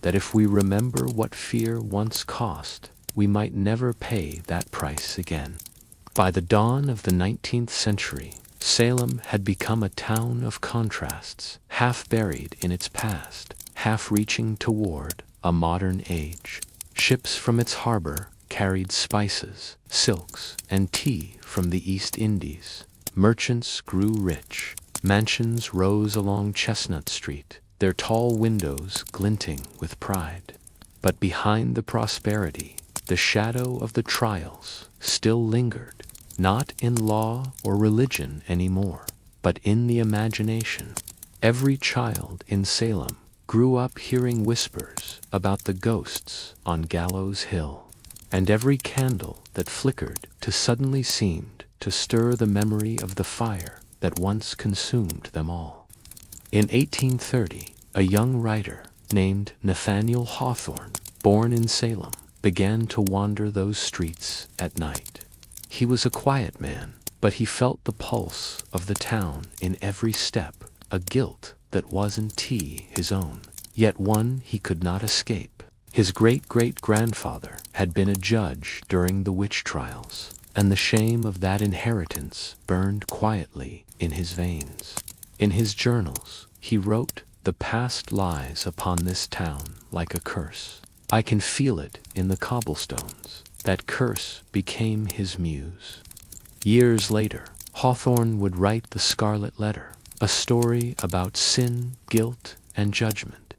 that if we remember what fear once cost, we might never pay that price again. By the dawn of the 19th century, Salem had become a town of contrasts, half buried in its past, half reaching toward a modern age. Ships from its harbor carried spices, silks, and tea from the East Indies. Merchants grew rich. Mansions rose along Chestnut Street, their tall windows glinting with pride. But behind the prosperity, the shadow of the trials still lingered, not in law or religion anymore, but in the imagination. Every child in Salem grew up hearing whispers about the ghosts on Gallows Hill. And every candle that flickered to suddenly seemed to stir the memory of the fire that once consumed them all. In 1830, a young writer named Nathaniel Hawthorne, born in Salem, began to wander those streets at night. He was a quiet man, but he felt the pulse of the town in every step, a guilt that wasn't his own, yet one he could not escape. His great-great-grandfather had been a judge during the witch trials, and the shame of that inheritance burned quietly in his veins. In his journals, he wrote, "The past lies upon this town like a curse. I can feel it in the cobblestones." That curse became his muse. Years later, Hawthorne would write The Scarlet Letter, a story about sin, guilt, and judgment.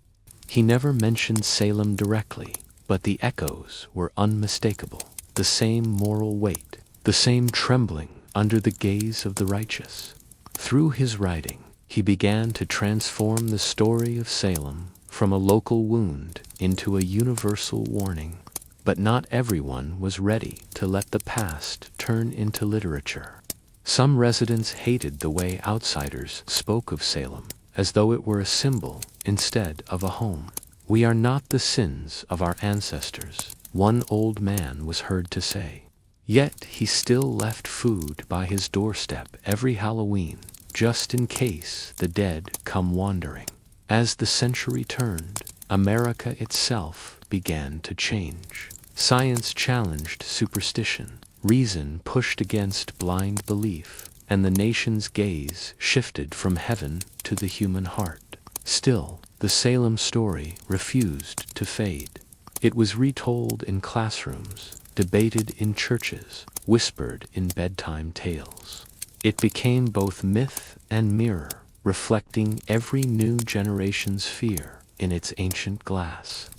He never mentioned Salem directly, but the echoes were unmistakable. The same moral weight, the same trembling under the gaze of the righteous. Through his writing, he began to transform the story of Salem from a local wound into a universal warning. But not everyone was ready to let the past turn into literature. Some residents hated the way outsiders spoke of Salem, as though it were a symbol instead of a home. "We are not the sins of our ancestors," one old man was heard to say. Yet he still left food by his doorstep every Halloween, just in case the dead come wandering. As the century turned, America itself began to change. Science challenged superstition, reason pushed against blind belief, and the nation's gaze shifted from heaven to the human heart. Still, the Salem story refused to fade. It was retold in classrooms, debated in churches, whispered in bedtime tales. It became both myth and mirror, reflecting every new generation's fear in its ancient glass.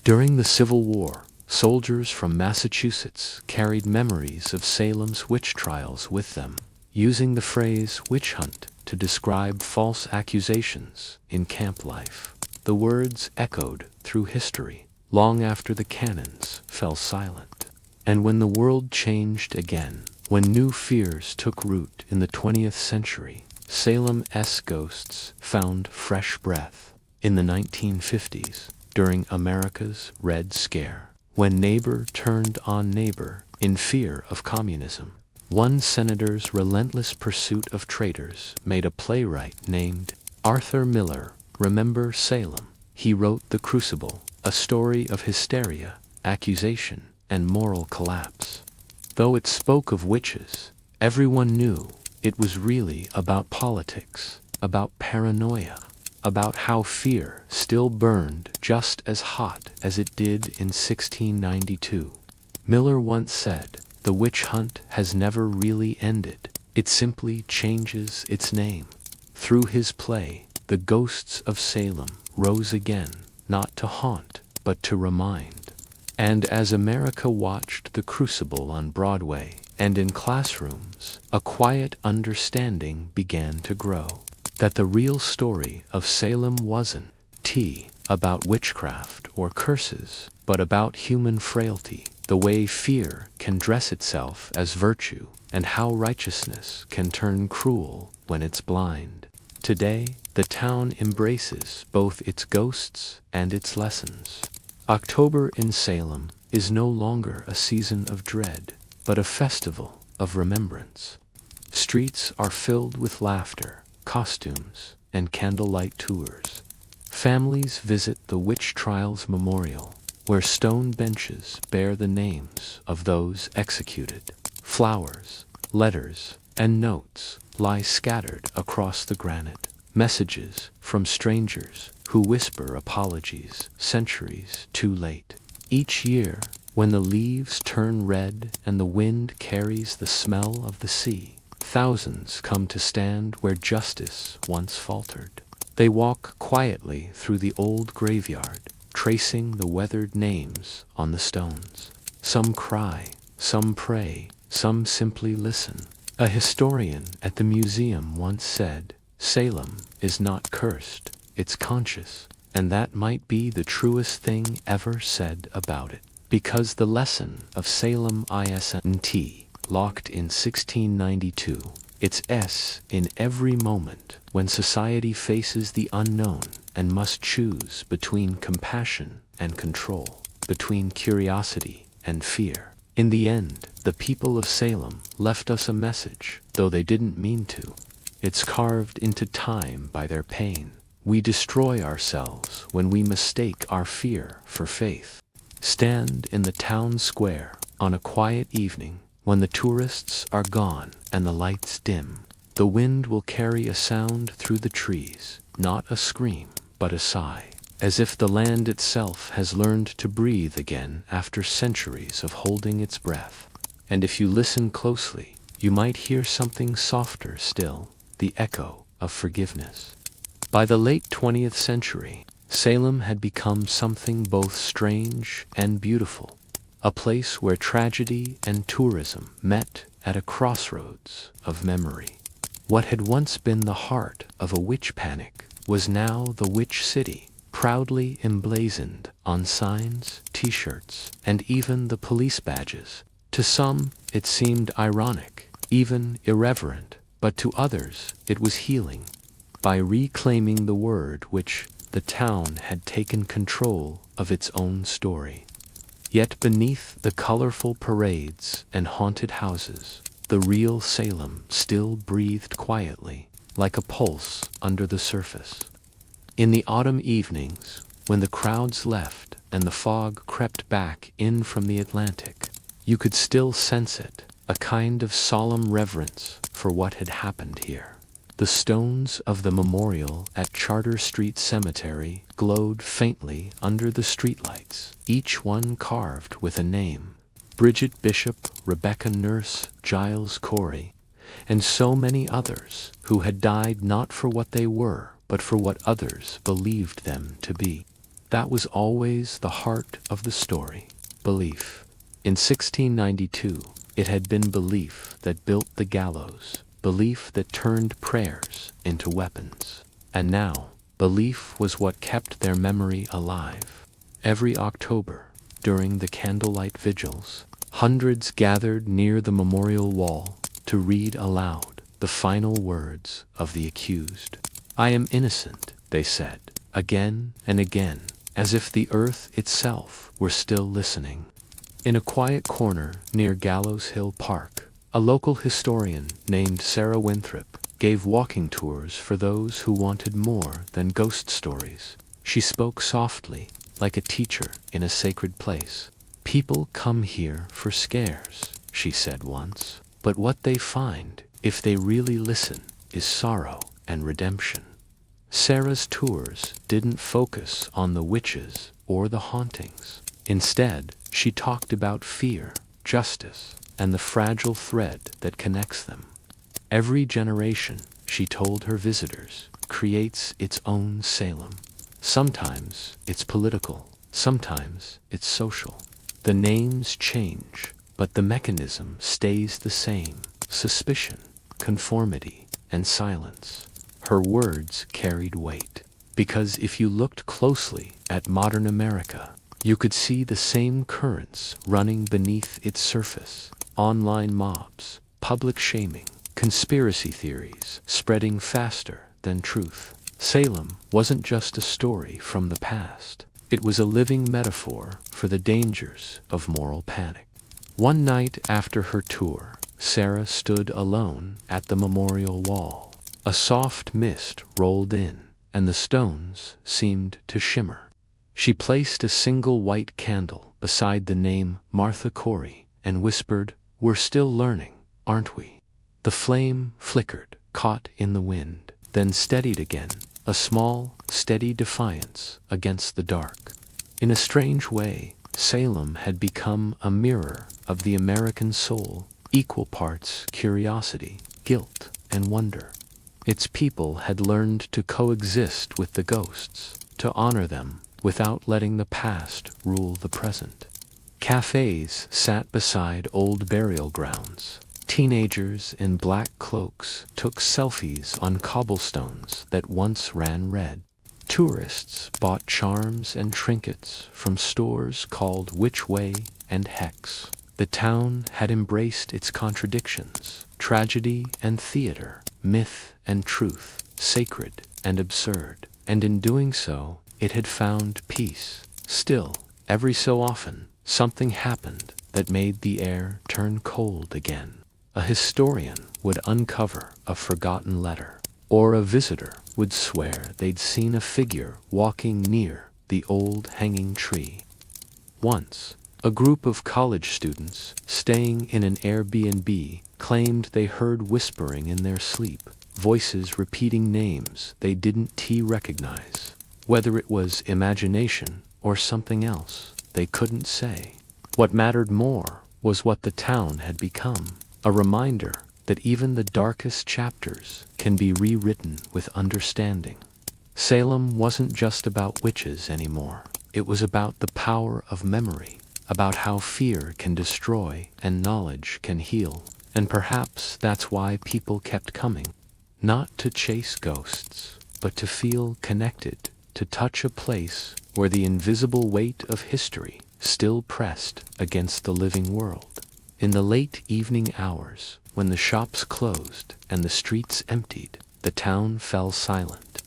During the Civil War, soldiers from Massachusetts carried memories of Salem's witch trials with them, using the phrase witch hunt to describe false accusations in camp life. The words echoed through history long after the cannons fell silent. And when the world changed again, when new fears took root in the 20th century, Salem's ghosts found fresh breath. In the 1950s, during America's Red Scare, when neighbor turned on neighbor in fear of communism, one senator's relentless pursuit of traitors made a playwright named Arthur Miller remember Salem. He wrote The Crucible, a story of hysteria, accusation, and moral collapse. Though it spoke of witches, everyone knew it was really about politics, about paranoia, about how fear still burned just as hot as it did in 1692. Miller once said, "The witch hunt has never really ended. It simply changes its name." Through his play, the ghosts of Salem rose again, not to haunt, but to remind. And as America watched The Crucible on Broadway and in classrooms, a quiet understanding began to grow. That the real story of Salem wasn't about witchcraft or curses, but about human frailty, the way fear can dress itself as virtue, and how righteousness can turn cruel when it's blind. Today, the town embraces both its ghosts and its lessons. October in Salem is no longer a season of dread, but a festival of remembrance. Streets are filled with laughter, costumes, and candlelight tours. Families visit the Witch Trials Memorial, where stone benches bear the names of those executed. Flowers, letters, and notes lie scattered across the granite, messages from strangers who whisper apologies centuries too late. Each year, when the leaves turn red and the wind carries the smell of the sea, thousands come to stand where justice once faltered. They walk quietly through the old graveyard, tracing the weathered names on the stones. Some cry, some pray, some simply listen. A historian at the museum once said, "Salem is not cursed, it's conscious," and that might be the truest thing ever said about it. Because the lesson of Salem isn't locked in 1692, It's S in every moment when society faces the unknown and must choose between compassion and control, between curiosity and fear. In the end, the people of Salem left us a message, though they didn't mean to. It's carved into time by their pain. We destroy ourselves when we mistake our fear for faith. Stand in the town square on a quiet evening when the tourists are gone and the lights dim. The wind will carry a sound through the trees, not a scream, but a sigh, as if the land itself has learned to breathe again after centuries of holding its breath. And if you listen closely, you might hear something softer still, the echo of forgiveness. By the late 20th century, Salem had become something both strange and beautiful, a place where tragedy and tourism met at a crossroads of memory. What had once been the heart of a witch panic was now the Witch City, proudly emblazoned on signs, t-shirts, and even the police badges. To some, it seemed ironic, even irreverent, but to others, it was healing. By reclaiming the word which the town had taken control of its own story. Yet beneath the colorful parades and haunted houses, the real Salem still breathed quietly, like a pulse under the surface. In the autumn evenings, when the crowds left and the fog crept back in from the Atlantic, you could still sense it, a kind of solemn reverence for what had happened here. The stones of the memorial at Charter Street Cemetery glowed faintly under the streetlights, each one carved with a name: Bridget Bishop, Rebecca Nurse, Giles Corey, and so many others who had died not for what they were, but for what others believed them to be. That was always the heart of the story, belief. In 1692, it had been belief that built the gallows, belief that turned prayers into weapons. And now, belief was what kept their memory alive. Every October, during the candlelight vigils, hundreds gathered near the memorial wall to read aloud the final words of the accused. "I am innocent," they said, again and again, as if the earth itself were still listening. In a quiet corner near Gallows Hill Park, a local historian named Sarah Winthrop gave walking tours for those who wanted more than ghost stories. She spoke softly, like a teacher in a sacred place. "People come here for scares," she said once, "but what they find, if they really listen, is sorrow and redemption." Sarah's tours didn't focus on the witches or the hauntings. Instead, she talked about fear, justice, and the fragile thread that connects them. Every generation, she told her visitors, creates its own Salem. Sometimes it's political, sometimes it's social. The names change, but the mechanism stays the same: suspicion, conformity, and silence. Her words carried weight, because if you looked closely at modern America, you could see the same currents running beneath its surface: online mobs, public shaming, conspiracy theories spreading faster than truth. Salem wasn't just a story from the past. It was a living metaphor for the dangers of moral panic. One night after her tour, Sarah stood alone at the memorial wall. A soft mist rolled in, and the stones seemed to shimmer. She placed a single white candle beside the name Martha Corey and whispered, "We're still learning, aren't we?" The flame flickered, caught in the wind, then steadied again, a small, steady defiance against the dark. In a strange way, Salem had become a mirror of the American soul, equal parts curiosity, guilt, and wonder. Its people had learned to coexist with the ghosts, to honor them without letting the past rule the present. Cafes sat beside old burial grounds. Teenagers in black cloaks took selfies on cobblestones that once ran red. Tourists bought charms and trinkets from stores called Which Way and Hex. The town had embraced its contradictions, tragedy and theater, myth and truth, sacred and absurd, and in doing so, it had found peace. Still, every so often, something happened that made the air turn cold again. A historian would uncover a forgotten letter, or a visitor would swear they'd seen a figure walking near the old hanging tree. Once, a group of college students staying in an Airbnb claimed they heard whispering in their sleep, voices repeating names they didn't recognize. Whether it was imagination or something else, they couldn't say. What mattered more was what the town had become, a reminder that even the darkest chapters can be rewritten with understanding. Salem wasn't just about witches anymore. It was about the power of memory, about how fear can destroy and knowledge can heal. And perhaps that's why people kept coming. Not to chase ghosts, but to feel connected, to touch a place where the invisible weight of history still pressed against the living world. In the late evening hours, when the shops closed and the streets emptied, the town fell silent.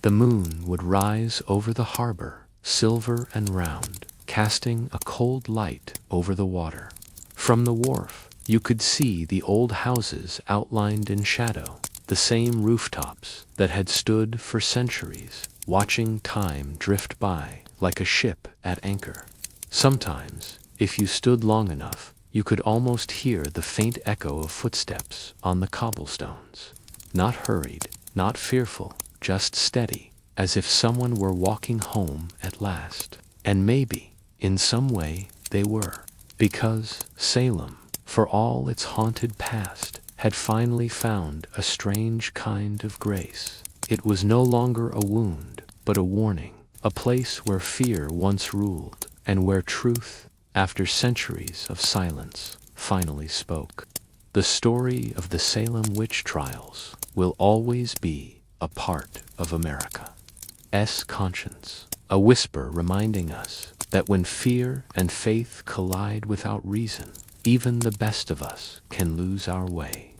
The moon would rise over the harbor, silver and round, casting a cold light over the water. From the wharf, you could see the old houses outlined in shadow, the same rooftops that had stood for centuries, watching time drift by like a ship at anchor. Sometimes, if you stood long enough, you could almost hear the faint echo of footsteps on the cobblestones. Not hurried, not fearful, just steady, as if someone were walking home at last. And maybe, in some way, they were. Because Salem, for all its haunted past, had finally found a strange kind of grace. It was no longer a wound, but a warning, a place where fear once ruled, and where truth, after centuries of silence, finally spoke. The story of the Salem Witch Trials will always be a part of America's conscience, a whisper reminding us that when fear and faith collide without reason, even the best of us can lose our way.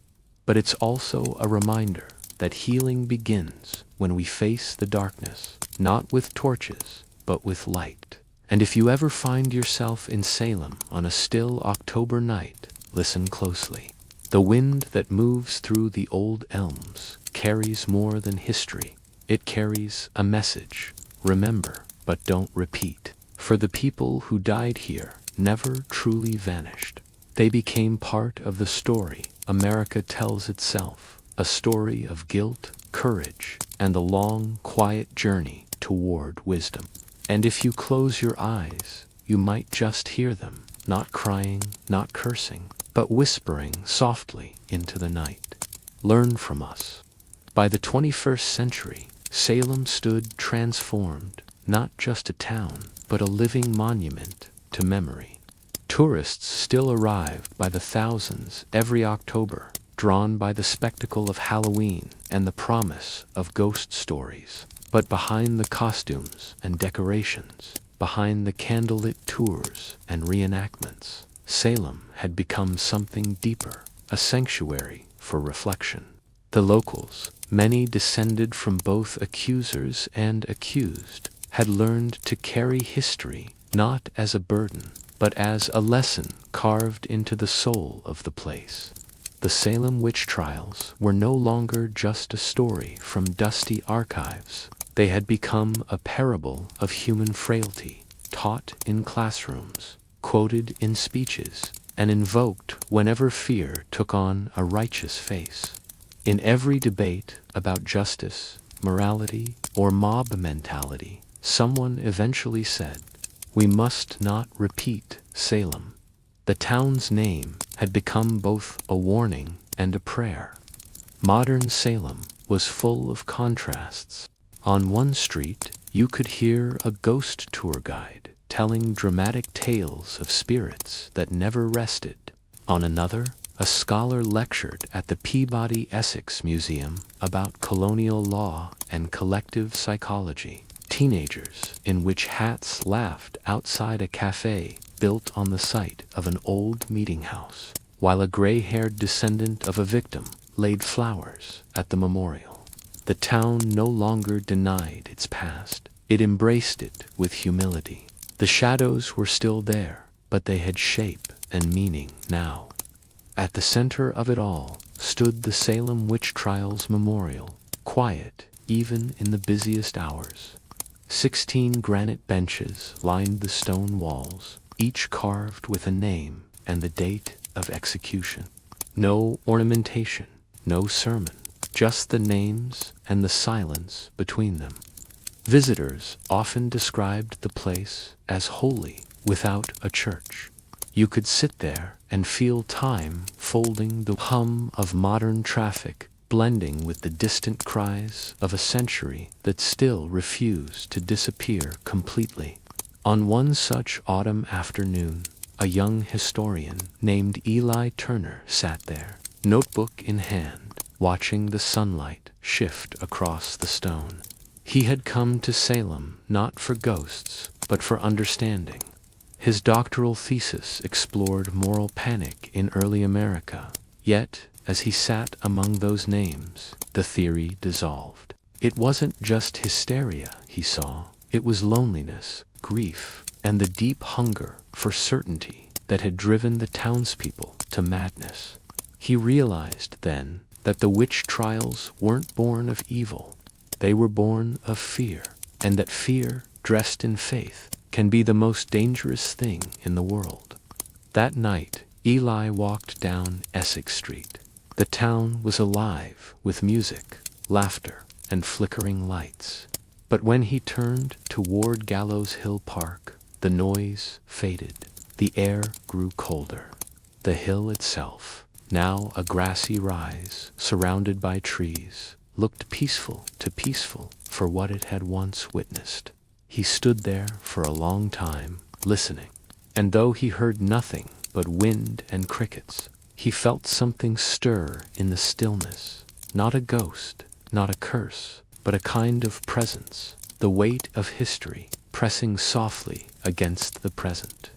But it's also a reminder that healing begins when we face the darkness, not with torches, but with light. And if you ever find yourself in Salem on a still October night, listen closely. The wind that moves through the old elms carries more than history. It carries a message. Remember, but don't repeat. For the people who died here never truly vanished. They became part of the story America tells itself, a story of guilt, courage, and the long, quiet journey toward wisdom. And if you close your eyes, you might just hear them, not crying, not cursing, but whispering softly into the night. Learn from us. By the 21st century, Salem stood transformed, not just a town, but a living monument to memory. Tourists still arrived by the thousands every October, drawn by the spectacle of Halloween and the promise of ghost stories. But behind the costumes and decorations, behind the candlelit tours and reenactments, Salem had become something deeper, a sanctuary for reflection. The locals, many descended from both accusers and accused, had learned to carry history not as a burden, but as a lesson carved into the soul of the place. The Salem Witch Trials were no longer just a story from dusty archives. They had become a parable of human frailty, taught in classrooms, quoted in speeches, and invoked whenever fear took on a righteous face. In every debate about justice, morality, or mob mentality, someone eventually said, "We must not repeat Salem." The town's name had become both a warning and a prayer. Modern Salem was full of contrasts. On one street, you could hear a ghost tour guide telling dramatic tales of spirits that never rested. On another, a scholar lectured at the Peabody Essex Museum about colonial law and collective psychology. Teenagers in witch hats laughed outside a cafe built on the site of an old meeting house. while a gray-haired descendant of a victim laid flowers at the memorial. The town no longer denied its past. It embraced it with humility. The shadows were still there, but they had shape and meaning now. At the center of it all stood the Salem Witch Trials Memorial, quiet even in the busiest hours. 16 granite benches lined the stone walls, each carved with a name and the date of execution. No ornamentation, no sermon, just the names and the silence between them. Visitors often described the place as holy without a church. You could sit there and feel time folding, the hum of modern traffic blending with the distant cries of a century that still refused to disappear completely. On one such autumn afternoon, a young historian named Eli Turner sat there, notebook in hand, watching the sunlight shift across the stone. He had come to Salem not for ghosts, but for understanding. His doctoral thesis explored moral panic in early America, yet, as he sat among those names, the theory dissolved. It wasn't just hysteria he saw, it was loneliness, grief, and the deep hunger for certainty that had driven the townspeople to madness. He realized then that the witch trials weren't born of evil, they were born of fear, and that fear, dressed in faith, can be the most dangerous thing in the world. That night, Eli walked down Essex Street. The town was alive with music, laughter, and flickering lights. But when he turned toward Gallows Hill Park, the noise faded. The air grew colder. The hill itself, now a grassy rise surrounded by trees, looked peaceful for what it had once witnessed. He stood there for a long time, listening, and though he heard nothing but wind and crickets, he felt something stir in the stillness. Not a ghost, not a curse, but a kind of presence, the weight of history pressing softly against the present.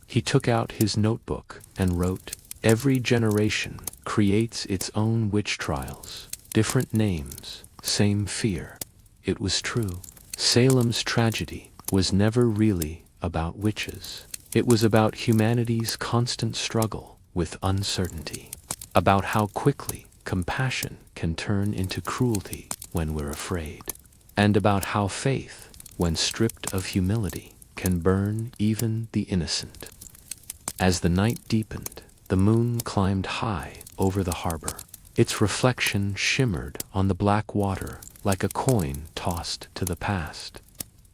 He took out his notebook and wrote, "Every generation creates its own witch trials, different names, same fear." It was true. Salem's tragedy was never really about witches. It was about humanity's constant struggle with uncertainty, about how quickly compassion can turn into cruelty when we're afraid, and about how faith, when stripped of humility, can burn even the innocent. As the night deepened, the moon climbed high over the harbor. Its reflection shimmered on the black water like a coin tossed to the past.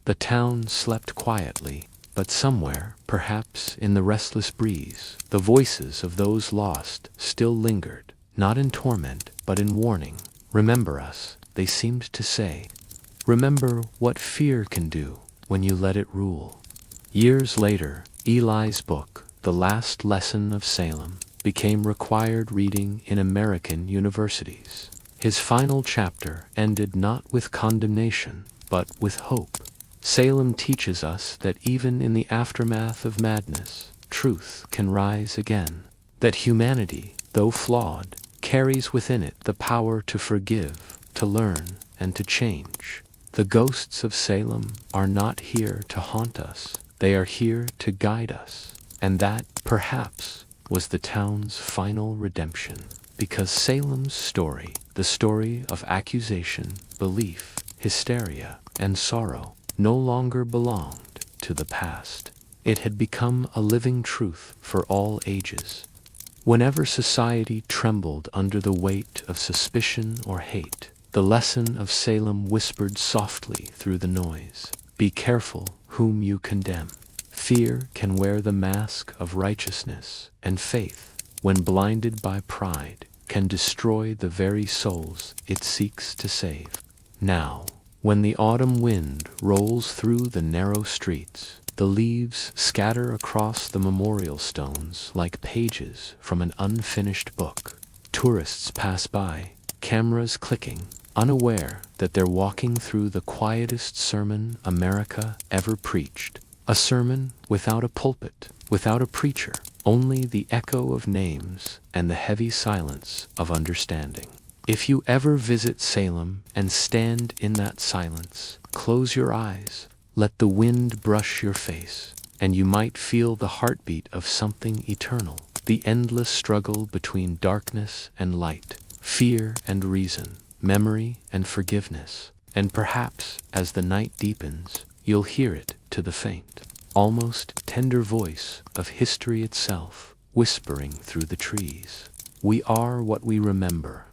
The town slept quietly, but somewhere, perhaps in the restless breeze, the voices of those lost still lingered, not in torment, but in warning. "Remember us," they seemed to say. "Remember what fear can do when you let it rule." Years later, Eli's book, The Last Lesson of Salem, became required reading in American universities. His final chapter ended not with condemnation, but with hope. Salem teaches us that even in the aftermath of madness, truth can rise again. That humanity, though flawed, carries within it the power to forgive, to learn, and to change. The ghosts of Salem are not here to haunt us, they are here to guide us. And that, perhaps, was the town's final redemption. Because Salem's story, the story of accusation, belief, hysteria, and sorrow, no longer belonged to the past. It had become a living truth for all ages. Whenever society trembled under the weight of suspicion or hate, the lesson of Salem whispered softly through the noise, "Be careful whom you condemn." Fear can wear the mask of righteousness, and faith, when blinded by pride, can destroy the very souls it seeks to save. Now, when the autumn wind rolls through the narrow streets, the leaves scatter across the memorial stones like pages from an unfinished book. Tourists pass by, cameras clicking, unaware that they're walking through the quietest sermon America ever preached. A sermon without a pulpit, without a preacher, only the echo of names and the heavy silence of understanding. If you ever visit Salem and stand in that silence, close your eyes, let the wind brush your face, and you might feel the heartbeat of something eternal, the endless struggle between darkness and light, fear and reason, memory and forgiveness, and perhaps, as the night deepens, you'll hear it to the faint, almost tender voice of history itself, whispering through the trees. We are what we remember,